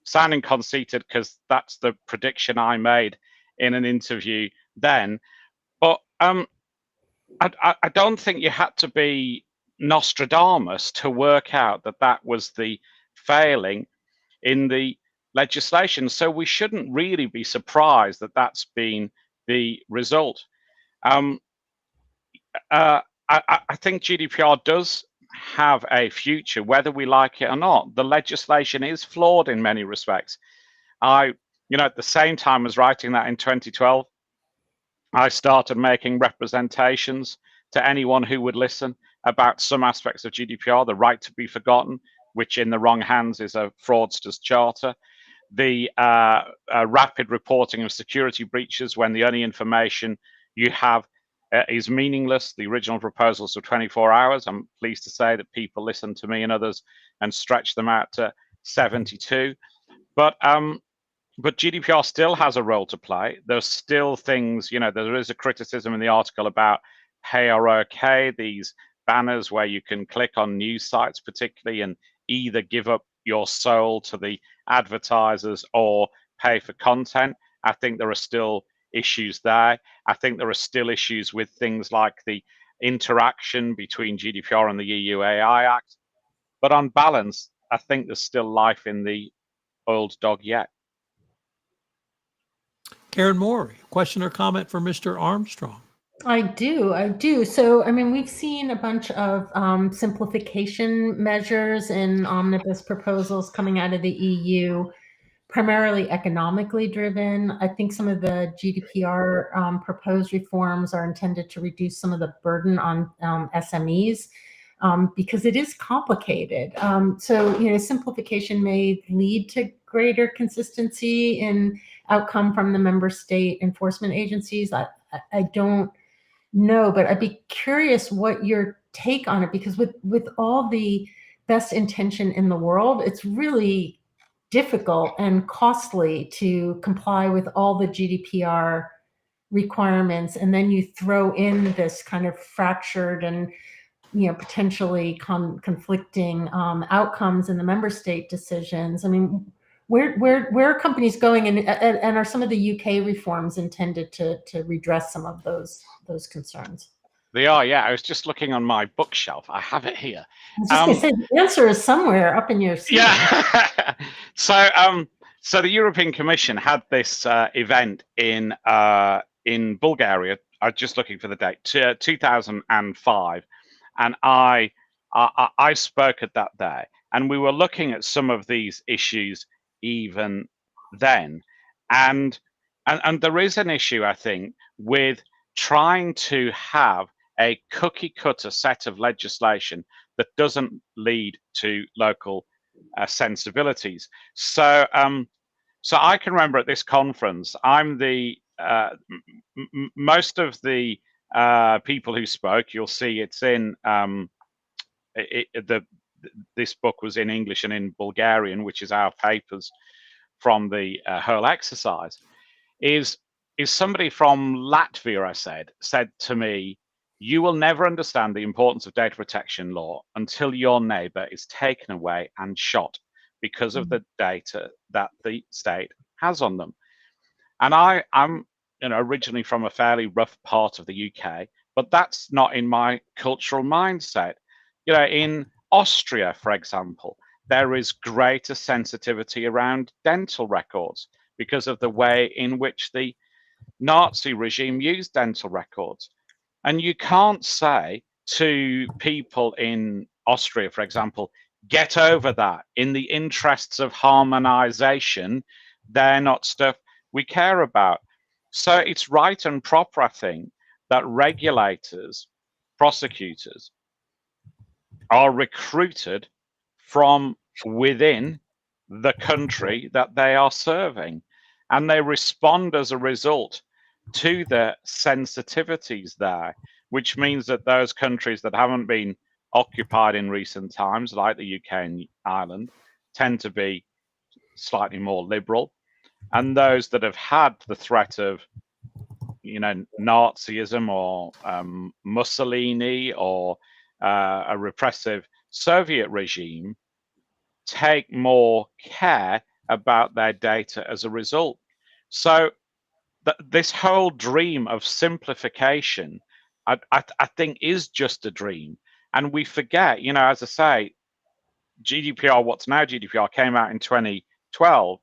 sounding conceited because that's the prediction I made in an interview then. But I don't think you had to be Nostradamus to work out that that was the failing in the legislation. So we shouldn't really be surprised that that's been the result. I think GDPR does have a future, whether we like it or not. The legislation is flawed in many respects. At the same time as writing that in 2012, I started making representations to anyone who would listen about some aspects of GDPR, the right to be forgotten, which in the wrong hands is a fraudster's charter, the rapid reporting of security breaches when the only information you have is meaningless. The original proposals were 24 hours. I'm pleased to say that people listened to me and others and stretched them out to 72. But GDPR still has a role to play. There's still things, there is a criticism in the article about PayROK, these banners where you can click on news sites particularly and either give up your soul to the advertisers or pay for content. I think there are still issues there. I think there are still issues with things like the interaction between GDPR and the EU AI Act. But on balance, I think there's still life in the old dog yet. Karen Moore, question or comment for Mr. Armstrong? I do. So, we've seen a bunch of simplification measures in omnibus proposals coming out of the EU, primarily economically driven. I think some of the GDPR proposed reforms are intended to reduce some of the burden on SMEs because it is complicated. So, simplification may lead to greater consistency in outcome from the member state enforcement agencies. I don't know, but I'd be curious what your take on it, because with all the best intention in the world, it's really difficult and costly to comply with all the GDPR requirements. And then you throw in this kind of fractured and potentially conflicting outcomes in the member state decisions. Where are companies going, and are some of the UK reforms intended to redress some of those concerns? They are, yeah. I was just looking on my bookshelf. I have it here. I was just going to say, the answer is somewhere up in your sleeve. Yeah. So So the European Commission had this event in Bulgaria. I was just looking for the date, 2005, and I spoke at that day, and we were looking at some of these issues even then, and there is an issue, I think, with trying to have a cookie cutter set of legislation that doesn't lead to local sensibilities. So I can remember at this conference, I'm the most of the people who spoke. You'll see it's in this book was in English and in Bulgarian, which is our papers from the whole exercise. Is somebody from Latvia? I said to me, "You will never understand the importance of data protection law until your neighbor is taken away and shot because of the data that the state has on them." And I'm originally from a fairly rough part of the UK, but that's not in my cultural mindset. In Austria, for example, there is greater sensitivity around dental records because of the way in which the Nazi regime used dental records. And you can't say to people in Austria, for example, get over that. In the interests of harmonization, they're not stuff we care about. So it's right and proper, I think, that regulators, prosecutors are recruited from within the country that they are serving, and they respond as a result to the sensitivities there, which means that those countries that haven't been occupied in recent times, like the UK and Ireland, tend to be slightly more liberal, and those that have had the threat of Nazism or Mussolini or a repressive Soviet regime take more care about their data as a result. So this whole dream of simplification, I think, is just a dream. And we forget, as I say, GDPR, what's now GDPR, came out in 2012.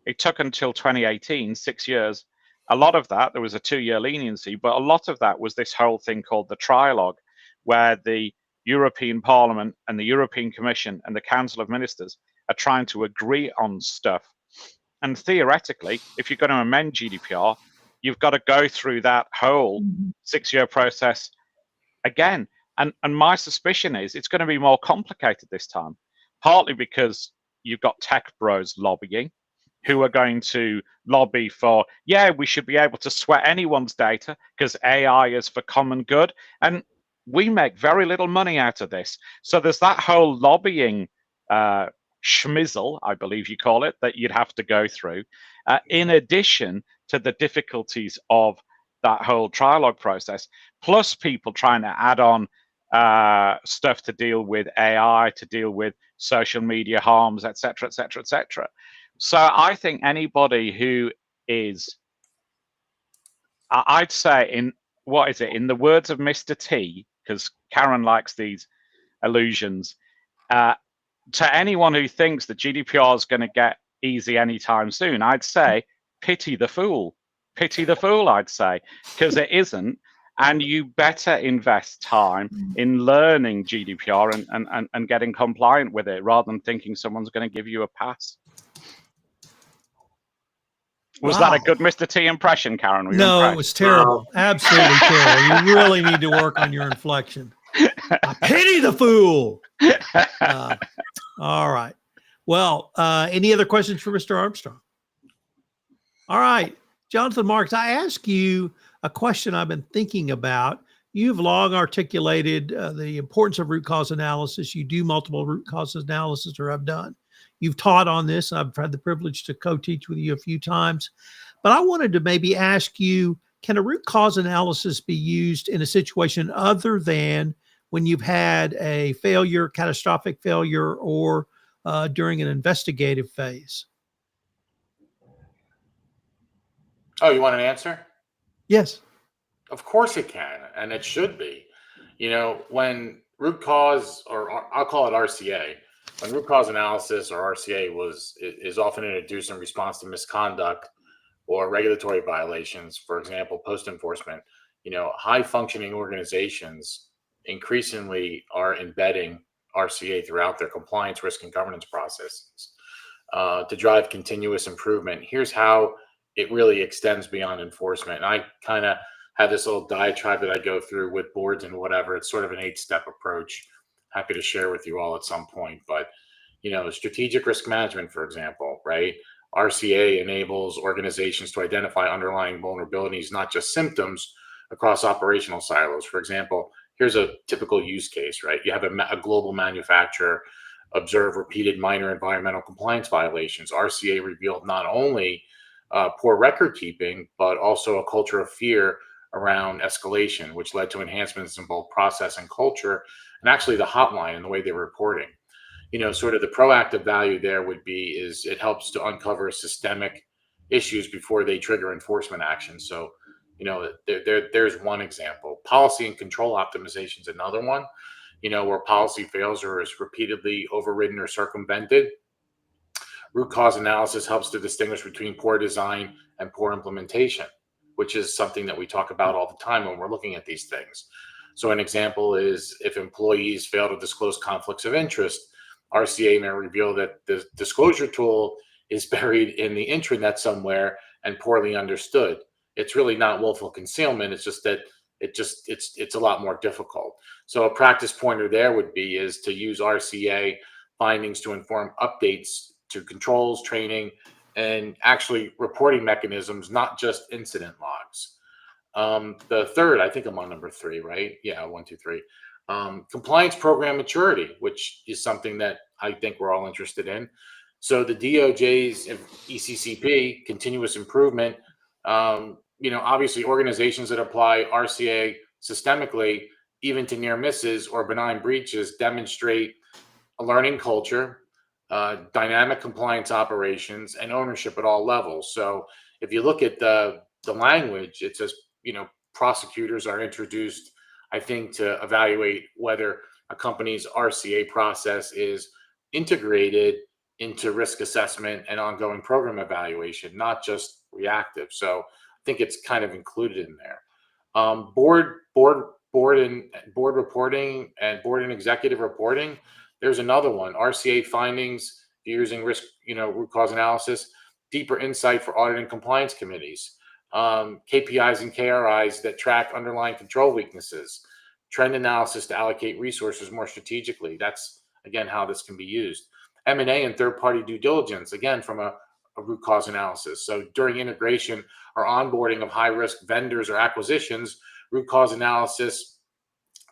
It took until 2018, 6 years. A lot of that, there was a 2-year leniency, but a lot of that was this whole thing called the trilogue, where the European Parliament and the European Commission and the Council of Ministers are trying to agree on stuff. And theoretically, if you're going to amend GDPR, you've got to go through that whole 6-year process again. And my suspicion is it's going to be more complicated this time, partly because you've got tech bros lobbying, who are going to lobby for, we should be able to sweat anyone's data because AI is for common good. And we make very little money out of this. So there's that whole lobbying schmizzle, I believe you call it, that you'd have to go through, in addition to the difficulties of that whole trilogue process, plus people trying to add on stuff to deal with AI, to deal with social media harms, etc., etc., etc. So I think anybody who is, I'd say, in the words of Mr. T, because Karen likes these allusions, to anyone who thinks that GDPR is going to get easy anytime soon, I'd say, pity the fool. Pity the fool, I'd say, because it isn't. And you better invest time in learning GDPR and getting compliant with it, rather than thinking someone's going to give you a pass. Was that a good Mr. T impression, Karen? No, it was terrible. Absolutely terrible. You really need to work on your inflection. I pity the fool. All right. Well, any other questions for Mr. Armstrong? All right. Jonathan Marks, I ask you a question I've been thinking about. You've long articulated the importance of root cause analysis. You do multiple root cause analysis, or have done. You've taught on this. I've had the privilege to co-teach with you a few times. But I wanted to maybe ask you, can a root cause analysis be used in a situation other than when you've had a failure, catastrophic failure, or during an investigative phase? Oh, you want an answer? Yes. Of course it can, and it should be. When root cause, or I'll call it RCA, when root cause analysis or RCA is often introduced in response to misconduct or regulatory violations, for example, post enforcement, high functioning organizations increasingly are embedding RCA throughout their compliance, risk, and governance processes to drive continuous improvement. Here's how it really extends beyond enforcement. And I kind of have this little diatribe that I go through with boards and whatever. It's sort of an 8-step approach. Happy to share with you all at some point. But, strategic risk management, for example, right? RCA enables organizations to identify underlying vulnerabilities, not just symptoms, across operational silos. For example, here's a typical use case, right? You have a global manufacturer observe repeated minor environmental compliance violations. RCA revealed not only poor record keeping, but also a culture of fear around escalation, which led to enhancements in both process and culture, and actually the hotline and the way they were reporting. Sort of the proactive value there is it helps to uncover systemic issues before they trigger enforcement action. So, there's one example. Policy and control optimization is another one, where policy fails or is repeatedly overridden or circumvented. Root cause analysis helps to distinguish between poor design and poor implementation, which is something that we talk about all the time when we're looking at these things. So an example is if employees fail to disclose conflicts of interest, RCA may reveal that the disclosure tool is buried in the intranet somewhere and poorly understood. It's really not willful concealment. It's just that it's a lot more difficult. So a practice pointer there is to use RCA findings to inform updates to controls, training, and actually reporting mechanisms, not just incident logs. The third, I think I'm on number 3, right? Yeah, 1, 2, 3. Compliance program maturity, which is something that I think we're all interested in. So the DOJ's ECCP, continuous improvement, obviously organizations that apply RCA systemically, even to near misses or benign breaches, demonstrate a learning culture, dynamic compliance operations, and ownership at all levels. So if you look at the language, it says, prosecutors are introduced, I think, to evaluate whether a company's RCA process is integrated into risk assessment and ongoing program evaluation, not just reactive. So I think it's kind of included in there. Board reporting and board and executive reporting. There's another one. RCA findings using risk, root cause analysis, deeper insight for audit and compliance committees, KPIs and KRIs that track underlying control weaknesses, trend analysis to allocate resources more strategically. That's, again, how this can be used. M&A and third-party due diligence, again, from a root cause analysis. So during integration or onboarding of high-risk vendors or acquisitions, root cause analysis,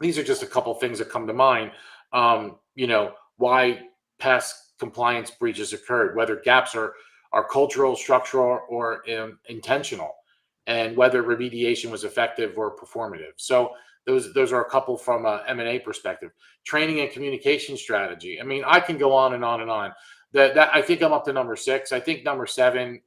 these are just a couple things that come to mind. Why past compliance breaches occurred, whether gaps are cultural, structural, or intentional, and whether remediation was effective or performative. So those are a couple from a M&A perspective. Training and communication strategy. I mean, I can go on and on and on. That I think I'm up to number 6. I think number 7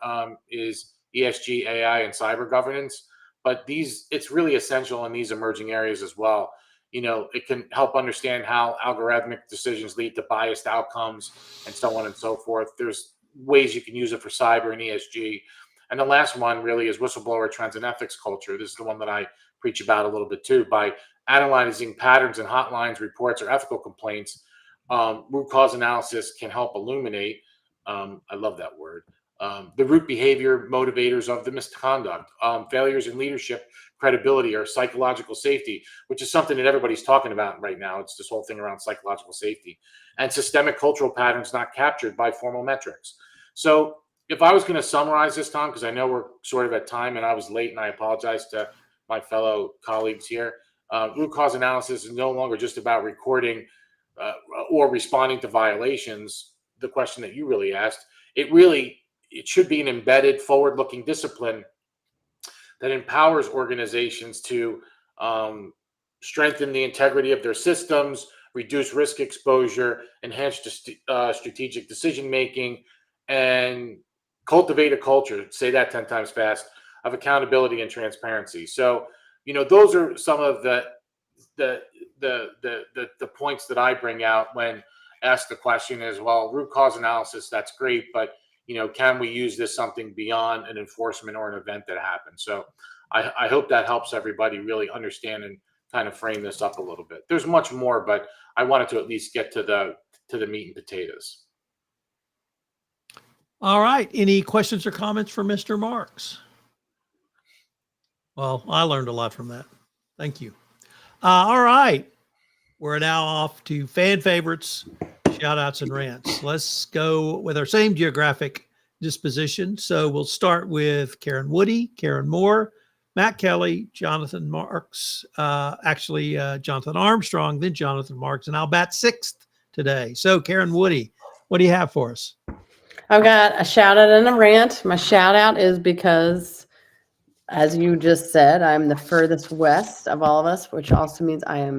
is ESG, AI, and cyber governance. But it's really essential in these emerging areas as well. It can help understand how algorithmic decisions lead to biased outcomes and so on and so forth. There's ways you can use it for cyber and ESG. And the last one really is whistleblower trends and ethics culture. This is the one that I preach about a little bit too. By analyzing patterns and hotlines, reports, or ethical complaints, root cause analysis can help illuminate, I love that word, the root behavior motivators of the misconduct, failures in leadership, credibility, or psychological safety, which is something that everybody's talking about right now. It's this whole thing around psychological safety, and systemic cultural patterns not captured by formal metrics. So if I was going to summarize this, Tom, because I know we're sort of at time and I was late and I apologize to my fellow colleagues here, root cause analysis is no longer just about recording or responding to violations, the question that you really asked. It should be an embedded, forward-looking discipline that empowers organizations to strengthen the integrity of their systems, reduce risk exposure, enhance strategic decision-making, and cultivate a culture, say that 10 times fast, of accountability and transparency. So, those are some of the points that I bring out when ask the question is, well, root cause analysis, that's great, but can we use this something beyond an enforcement or an event that happened? So I hope that helps everybody really understand and kind of frame this up a little bit. There's much more, but I wanted to at least get to the meat and potatoes. All right. Any questions or comments for Mr. Marks? Well, I learned a lot from that. Thank you. All right. We're now off to fan favorites, shout outs, and rants. Let's go with our same geographic disposition. So we'll start with Karen Woody, Karen Moore, Matt Kelly, Jonathan Marks, Jonathan Armstrong, then Jonathan Marks, and I'll bat sixth today. So Karen Woody, what do you have for us? I've got a shout out and a rant. My shout out is because, as you just said, I'm the furthest west of all of us, which also means I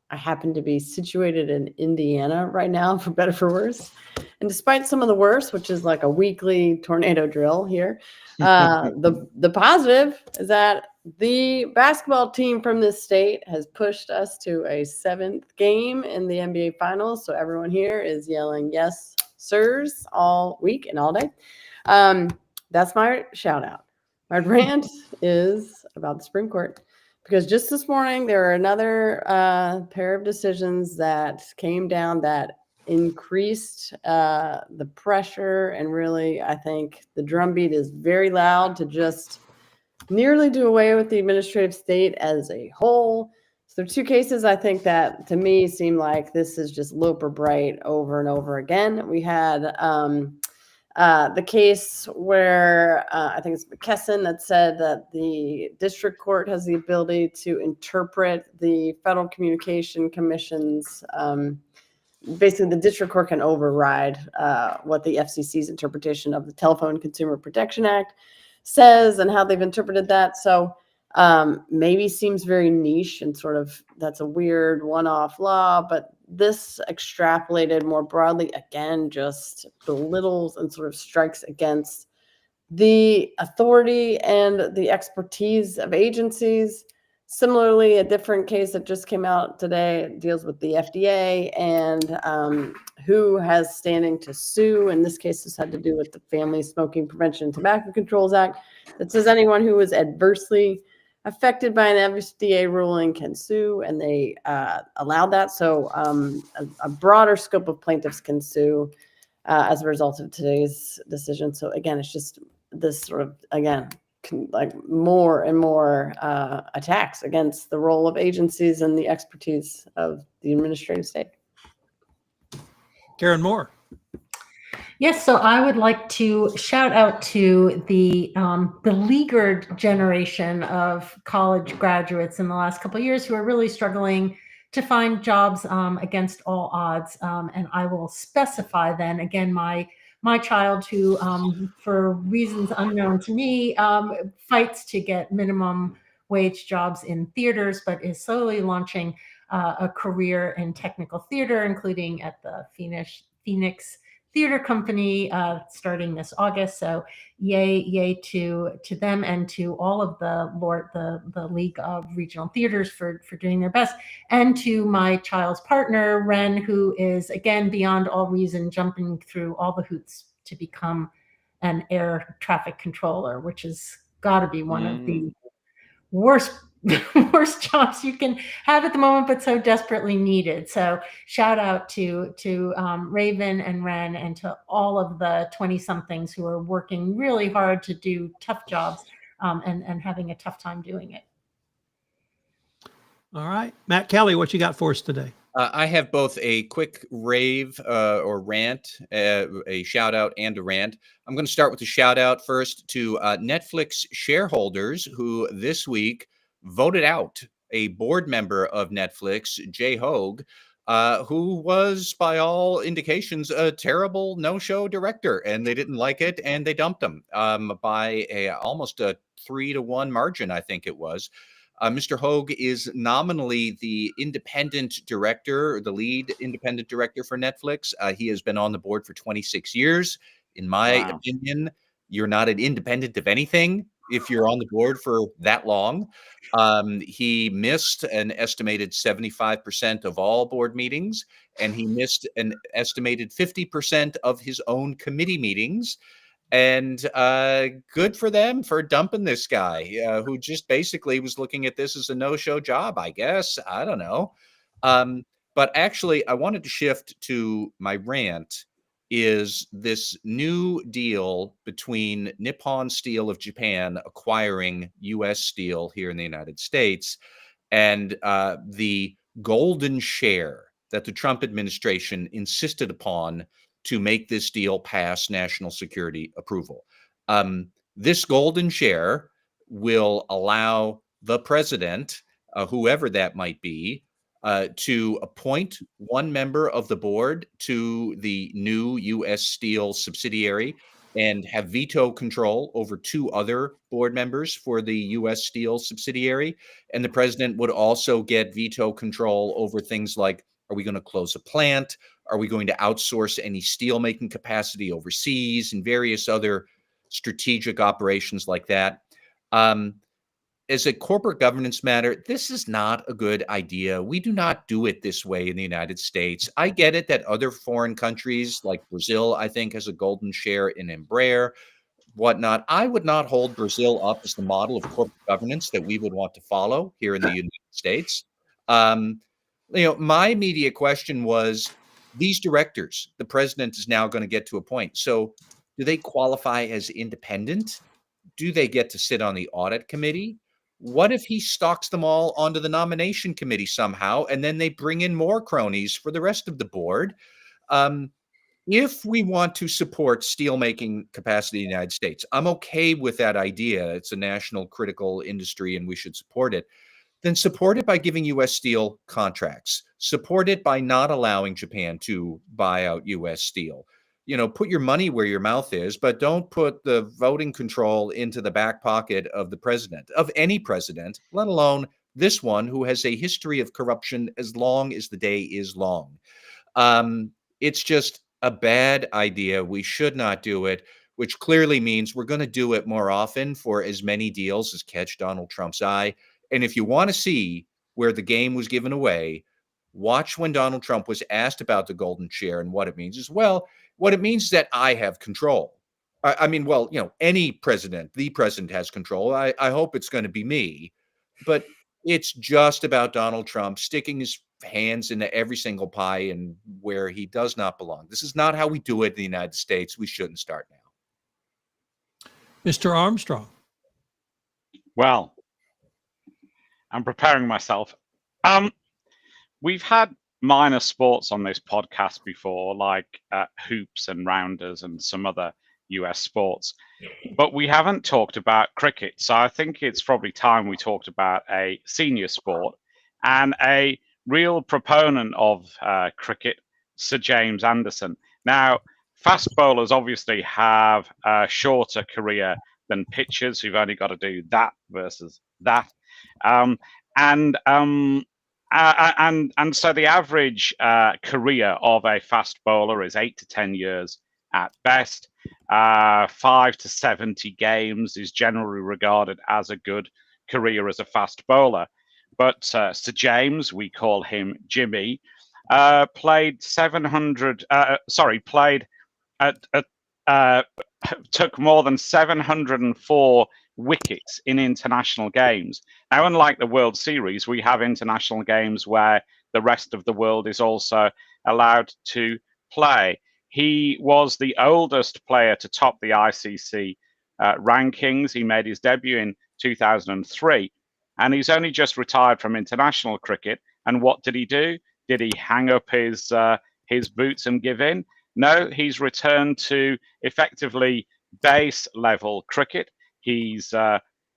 happen to be situated in Indiana right now, for better for worse. And despite some of the worst, which is like a weekly tornado drill here, the positive is that the basketball team from this state has pushed us to a 7th game in the NBA Finals. So everyone here is yelling, yes, sirs, all week and all day. That's my shout out. My rant is about the Supreme Court, because just this morning there are another pair of decisions that came down that increased the pressure, and really I think the drumbeat is very loud to just nearly do away with the administrative state as a whole. So there are 2 cases I think that to me seem like this is just Loper Bright over and over again. We had the case where I think it's McKesson that said that the district court has the ability to interpret the Federal Communication Commission's, basically the district court can override what the FCC's interpretation of the Telephone Consumer Protection Act says and how they've interpreted that. So maybe seems very niche and sort of that's a weird one-off law, but this extrapolated more broadly, again, just belittles and sort of strikes against the authority and the expertise of agencies. Similarly, a different case that just came out today deals with the FDA and who has standing to sue. In this case, this had to do with the Family Smoking Prevention and Tobacco Controls Act that says anyone who was adversely affected by an FDA ruling can sue, and they allowed that. So a broader scope of plaintiffs can sue as a result of today's decision. So again, it's just this sort of, again, like more and more attacks against the role of agencies and the expertise of the administrative state. Karen Moore. Yes, so I would like to shout out to the beleaguered generation of college graduates in the last couple of years who are really struggling to find jobs against all odds. And I will specify then again, my child who, for reasons unknown to me, fights to get minimum wage jobs in theaters, but is slowly launching a career in technical theater, including at the Phoenix Theater Company starting this August. So yay to them and to all of the League of Regional Theaters for doing their best. And to my child's partner, Ren, who is, again, beyond all reason, jumping through all the hoops to become an air traffic controller, which has got to be one of the worst jobs you can have at the moment, but so desperately needed. So shout out to Raven and Ren and to all of the 20-somethings who are working really hard to do tough jobs and having a tough time doing it. All right. Matt Kelly, what you got for us today? I have both a quick rave or rant, a shout out and a rant. I'm going to start with the shout out first to Netflix shareholders who this week voted out a board member of Netflix, Jay Hoag, who was, by all indications, a terrible no-show director, and they didn't like it, and they dumped him by almost a 3-1 margin, I think it was. Mr. Hoag is nominally the independent director, the lead independent director for Netflix. He has been on the board for 26 years. In my opinion, you're not an independent of anything if you're on the board for that long. He missed an estimated 75% of all board meetings, and he missed an estimated 50% of his own committee meetings. And good for them for dumping this guy who just basically was looking at this as a no-show job, I guess. I don't know. But actually, I wanted to shift to my rant is this new deal between Nippon Steel of Japan acquiring U.S. Steel here in the United States and the golden share that the Trump administration insisted upon to make this deal pass national security approval. This golden share will allow the president, whoever that might be, to appoint one member of the board to the new U.S. Steel subsidiary and have veto control over two other board members for the U.S. Steel subsidiary. And the president would also get veto control over things like, are we going to close a plant? Are we going to outsource any steelmaking capacity overseas and various other strategic operations like that? As a corporate governance matter, this is not a good idea. We do not do it this way in the United States. I get it that other foreign countries like Brazil, I think, has a golden share in Embraer, whatnot. I would not hold Brazil up as the model of corporate governance that we would want to follow here in the United States. My immediate question was, these directors, the president is now going to get to appoint. So do they qualify as independent? Do they get to sit on the audit committee? What if he stalks them all onto the nomination committee somehow, and then they bring in more cronies for the rest of the board? If we want to support steelmaking capacity in the United States, I'm okay with that idea. It's a national critical industry and we should support it. Then support it by giving U.S. Steel contracts. Support it by not allowing Japan to buy out U.S. Steel. Put your money where your mouth is, but don't put the voting control into the back pocket of the president, of any president, let alone this one who has a history of corruption as long as the day is long. It's just a bad idea. We should not do it, which clearly means we're going to do it more often for as many deals as catch Donald Trump's eye. And if you want to see where the game was given away, watch when Donald Trump was asked about the golden share and what it means as well. What it means is that I have control. Any president, the president has control. I hope it's going to be me, but it's just about Donald Trump sticking his hands into every single pie and where he does not belong. This is not how we do it in the United States. We shouldn't start now. Mr. Armstrong. Well, I'm preparing myself. We've had minor sports on this podcast before, like hoops and rounders and some other US sports, but we haven't talked about cricket. So I think it's probably time we talked about a senior sport and a real proponent of cricket, Sir James Anderson. Now, fast bowlers obviously have a shorter career than pitchers who've only got to do that versus that. And so the average career of a fast bowler is 8 to 10 years at best. 5 to 70 games is generally regarded as a good career as a fast bowler. But Sir James, we call him Jimmy, took more than 704 wickets in international games. Now, unlike the World Series, we have international games where the rest of the world is also allowed to play. He was the oldest player to top the ICC rankings. He made his debut in 2003, and he's only just retired from international cricket. And what did he do? Did he hang up his boots and give in? No, he's returned to effectively base level cricket. He's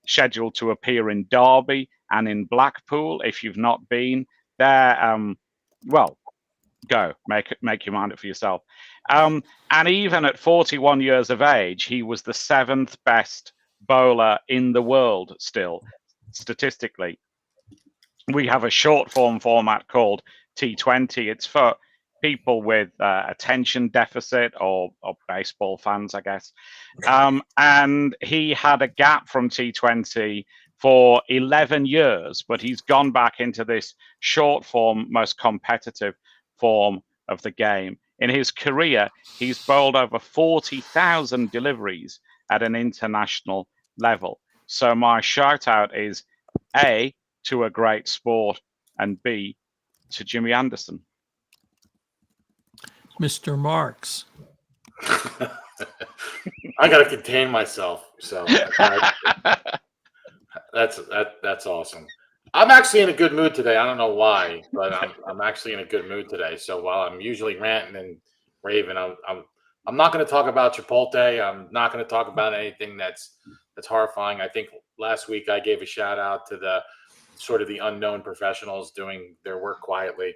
scheduled to appear in Derby and in Blackpool. If you've not been there, go make your mind up for yourself. And even at 41 years of age, he was the 7th best bowler in the world still, statistically. We have a short form format called T20. It's for people with attention deficit or baseball fans, I guess. And he had a gap from T20 for 11 years, but he's gone back into this short form, most competitive form of the game. In his career, he's bowled over 40,000 deliveries at an international level. So my shout out is A, to a great sport, and B, to Jimmy Anderson. Mr. Marks. I got to contain myself. So that's awesome. I'm actually in a good mood today. I don't know why, but I'm actually in a good mood today. So while I'm usually ranting and raving, I'm not going to talk about Chipotle. I'm not going to talk about anything that's horrifying. I think last week I gave a shout out to the sort of the unknown professionals doing their work quietly.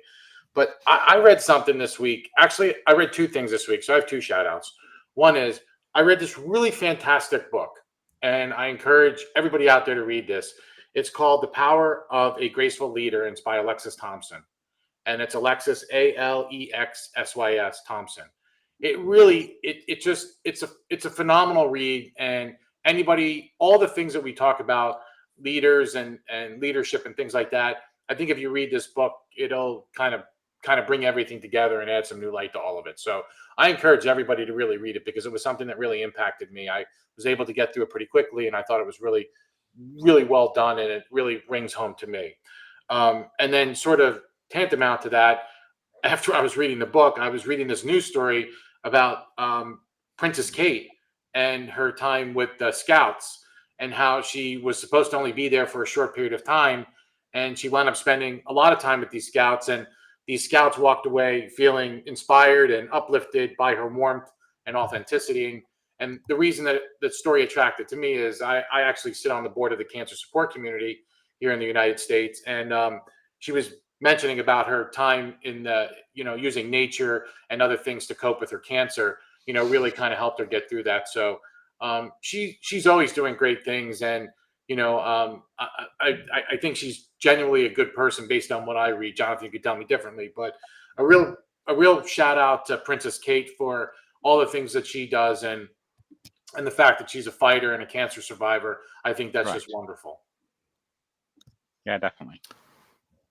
But I read something this week. Actually, I read two things this week. So I have two shout outs. One is I read this really fantastic book, and I encourage everybody out there to read this. It's called The Power of a Graceful Leader, and it's by Alexis Thompson. And it's Alexis, Alexsys Thompson. It really, it's a phenomenal read. And anybody, all the things that we talk about, leaders and leadership and things like that, I think if you read this book, it'll kind of bring everything together and add some new light to all of it. So I encourage everybody to really read it because it was something that really impacted me. I was able to get through it pretty quickly, and I thought it was really, really well done, and it really rings home to me. And then sort of tantamount to that, after I was reading the book, I was reading this news story about Princess Kate and her time with the Scouts and how she was supposed to only be there for a short period of time. And she wound up spending a lot of time with these Scouts, and these Scouts walked away feeling inspired and uplifted by her warmth and authenticity. And the reason that the story attracted to me is I actually sit on the board of the cancer support community here in the United States. And she was mentioning about her time in the, using nature and other things to cope with her cancer, really kind of helped her get through that. So she's always doing great things. And, I think she's genuinely a good person based on what I read. Jonathan, you could tell me differently, but a real shout out to Princess Kate for all the things that she does and the fact that she's a fighter and a cancer survivor. I think that's just wonderful. Yeah, definitely.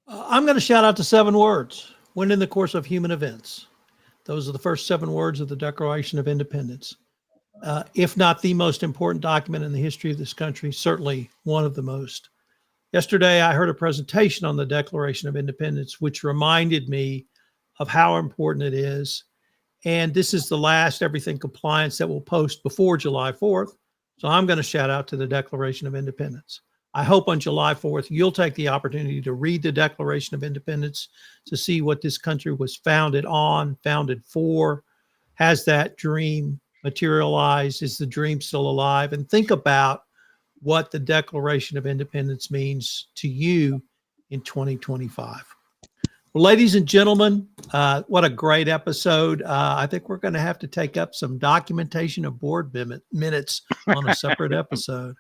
I'm going to shout out to 7 words. When in the course of human events. Those are the first 7 words of the Declaration of Independence. If not the most important document in the history of this country, certainly one of the most. Yesterday, I heard a presentation on the Declaration of Independence, which reminded me of how important it is. And this is the last Everything Compliance that will post before July 4th. So I'm going to shout out to the Declaration of Independence. I hope on July 4th, you'll take the opportunity to read the Declaration of Independence to see what this country was founded on, founded for. Has that dream materialized? Is the dream still alive? And think about what the Declaration of Independence means to you in 2025. Well, ladies and gentlemen, what a great episode. I think we're going to have to take up some documentation of board minutes on a separate episode.